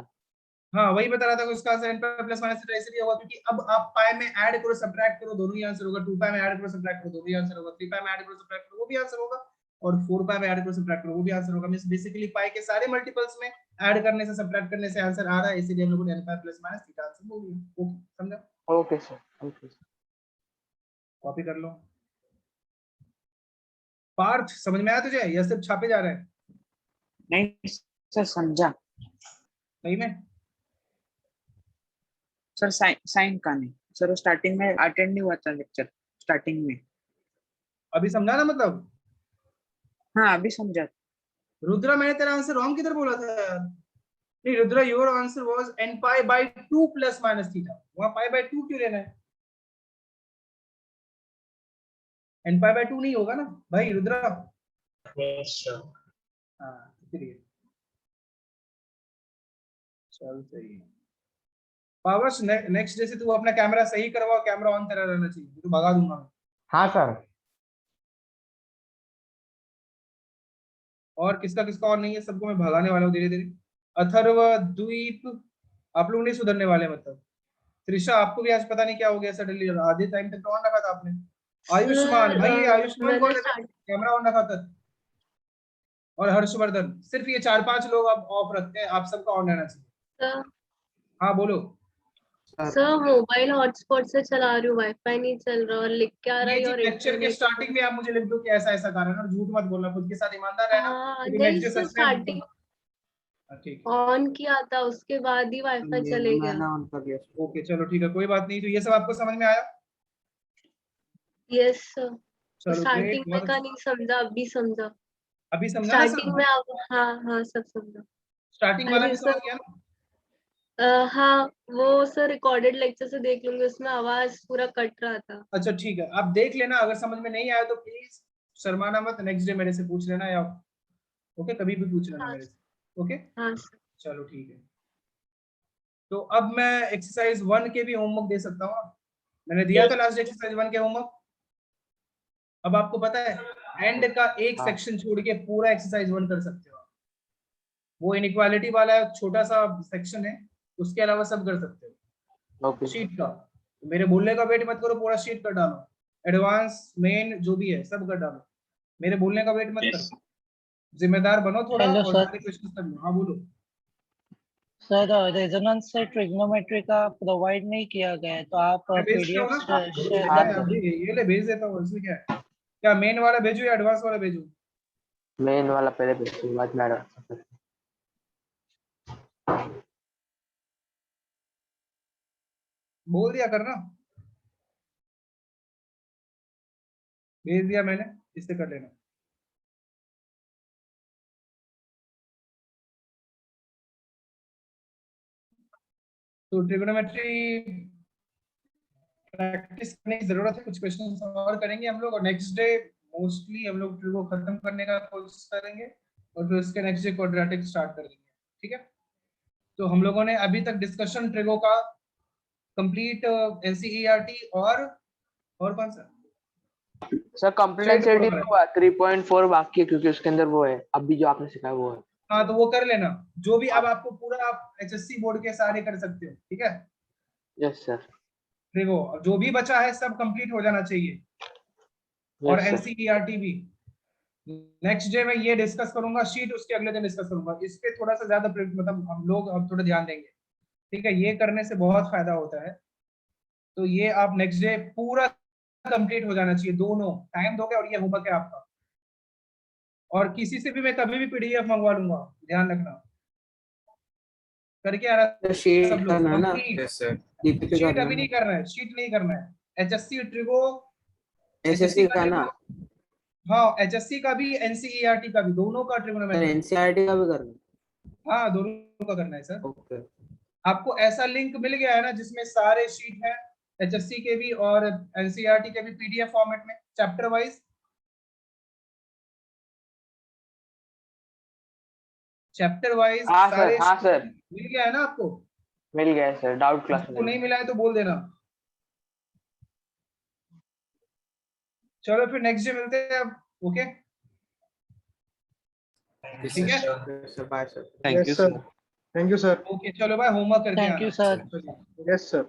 हाँ, वही बता रहा था कि उसका answer n plus minus theta इसलिए होगा क्योंकि अब आप पाई में ऐड करो, सब्ट्रैक्ट करो, दोनों ही आंसर होगा। 2 पाई में ऐड करो, सब्ट्रैक्ट करो, दोनों ही आंसर होगा। 3 पाई में ऐड करो, सब्ट्रैक्ट करो, वो भी आंसर होगा। और 4 पाई में ऐड करो, सब्ट्रैक्ट करो, वो भी आंसर होगा। मींस बेसिकली पाई के सारे मल्टीपल्स में ऐड करने से, सब्ट्रैक्ट करने से आंसर आ रहा है, इसीलिए हम लोगों ने n pi plus minus theta answer बोल दिया। ओके, समझा? ओके सर, ओके कॉपी कर लो। पार्थ, समझ में आया तुझे या सिर्फ छापे जा रहे हैं? नहीं सर, समझा सही में? सर। साइन का नहीं सर, वो स्टार्टिंग में अटेंड नहीं हुआ था लेक्चर स्टार्टिंग में। अभी समझा ना? मतलब हाँ अभी समझा। रुद्रा, मैंने तेरा आंसर रॉन्ग किधर बोला था यार? नहीं Rudra, your answer was n pi by 2 plus minus theta. वहां पाई बाय 2 क्यों लेना है? n पाई बाय 2 नहीं होगा ना भाई रुद्रा? Yes sir. हाँ, इसलिए चल सही है। पावर्स, नेक्स्ट डे से तू अपना कैमरा सही करवाओ, कैमरा ऑन तेरा रहना चाहिए, तो भगा दूंगा मैं। हाँ सर। और किसका किसका ऑन नहीं है, सबको मैं भगाने वाला हूँ धीरे धीरे। अथर्व, द्वीप, आप लोग नहीं सुधरने वाले मतलब। त्रिशा, आपको भी आज पता नहीं क्या हो गया सडनली, आधे टाइम तक तो ऑन रखा था आपने। आयुष्मान भाई, आयुष्मान कौन है? कैमरा ऑन रखा था। और हर्षवर्धन, सिर्फ ये 4-5 लोग आप ऑफ रखते हैं, आप सबका ऑन रहना चाहिए। हाँ बोलो। सर मोबाइल हॉटस्पॉट से चला रही हूँ, वाईफाई नहीं चल रहा और लिख के आ रहा है और लेक्चर के स्टार्टिंग में आप मुझे लिख दो कि ऐसा ऐसा कारण है, झूठ मत बोलना, खुद के साथ ईमानदार रहना। नहीं सर, स्टार्टिंग ठीक ऑन किया था, उसके बाद ही वाईफाई चले गया। ऑन कर दिया। ओके चलो ठीक है, कोई बात नहीं। तो ये सब आपको समझ में आया? Yes sir. चलो स्टार्टिंग में ग्रेट। का नहीं समझा, अभी समझा। अभी समझा ना स्टार्टिंग सब? में हाँ हाँ सब समझा। स्टार्टिंग वाला अरे भी समझ गया ना? हाँ वो सर रिकॉर्डेड लेक्चर से देख लूंगी, उसमें आवाज पूरा कट रहा था। अच्छा ठीक है, आप देख लेना, अगर समझ में नहीं आया तो प्लीज शर्माना मत, नेक्स्ट डे मेरे से पूछ लेना, या ओके कभी भी पूछ लेना मेरे से। ओके हाँ सर। चलो ठीक है। तो अब मैं एक्सरसाइज 1 के भी होमवर्क दे सकता हूँ। मैंने दिया था लास्ट एक्सरसाइज 1 के होमवर्क। अब आपको पता है एंड का एक सेक्शन छोड़ के पूरा एक्सरसाइज 1 कर सकते हो आप। वो इनइक्वालिटी वाला छोटा सा सेक्शन है, उसके अलावा सब कर सकते हो। शीट का मेरे बोलने का वेट मत करो, पूरा शीट कर डालो, एडवांस मेन जो भी है सब कर डालो, मेरे बोलने का वेट मत करो, जिम्मेदार बनो थोड़ा हेलो और सर। सारे क्वेश्चन कर लो। हाँ बोलो सर रेजोनेंस से ट्रिग्नोमेट्री का प्रोवाइड नहीं किया गया है, तो आप मैं भेज पीडीएफ देता हूँ ना, शेयर हाँ, कर दीजिए। ये ले भेज देता हूँ, इसमें क्या है? क्या मेन वाला भेजू या एडवांस वाला भेजू? मेन वाला पहले भेजो, बाद में एडवांस। बोल दिया करना, भेज दिया मैंने, इससे कर लेना। तो ट्रिगोनोमेट्री प्रैक्टिस करने की जरूरत है, कुछ क्वेश्चन और करेंगे हम लोग, और नेक्स्ट डे मोस्टली हम लोग ट्रिगो खत्म करने का कोशिश करेंगे, और फिर उसके नेक्स्ट डे क्वाड्रेटिक स्टार्ट कर देंगे। ठीक है, तो हम लोगों ने अभी तक डिस्कशन ट्रिगो का कंप्लीट एनसीईआरटी और कौन सा सर कॉम्प्लिमेंट्री तो हुआ 3.4 बाकी है, क्योंकि उसके अंदर वो है अभी जो आपने सिखाया वो है। हाँ तो वो कर लेना, जो भी अब आपको पूरा आप एचएससी बोर्ड के सारे कर सकते हो। ठीक है यस सर। ट्रिगो जो भी बचा है सब कंप्लीट हो जाना चाहिए, और एनसीईआरटी भी। नेक्स्ट डे मैं ये डिस्कस करूंगा, शीट उसके अगले दिन डिस्कस करूंगा, इस पे थोड़ा सा ज्यादा मतलब हम लोग अब थोड़ा ध्यान देंगे। ठीक है, ये करने से बहुत फायदा होता है, तो ये आप नेक्स्ट डे पूरा कंप्लीट हो जाना चाहिए, दोनों टाइम दोगे, और ये होमवर्क है आपका। और किसी से भी मैं कभी भी पीडीएफ मंगवा लूंगा, ध्यान रखना, करके आ रहा शीट सब लोग करना है ना? Yes sir. शीट अभी नहीं करना है, शीट नहीं करना है। एचएससी ट्रिगो एसएससी का ना? हाँ एचएससी का भी एनसीईआरटी का भी, दोनों का ट्रिगोनोमेट्री। एनसीईआरटी का भी करना? हाँ दोनों का करना है सर। ओके। आपको ऐसा लिंक मिल गया है ना जिसमें सारे शीट हैं, एचएससी के भी और एनसीईआरटी के भी, पीडीएफ फॉर्मेट में चैप्टर वाइज। चैप्टर वाइज सारे हाँ सर मिल गया है ना आपको? मिल गया है सर, डाउट क्लास को नहीं मिला है तो बोल देना। चलो फिर नेक्स्ट डे मिलते हैं अब। ओके ठीक है, bye sir. Thank you sir. Thank you sir. Okay चलो भाई, होमवर्क करके थैंक यू आना। सर। Yes sir.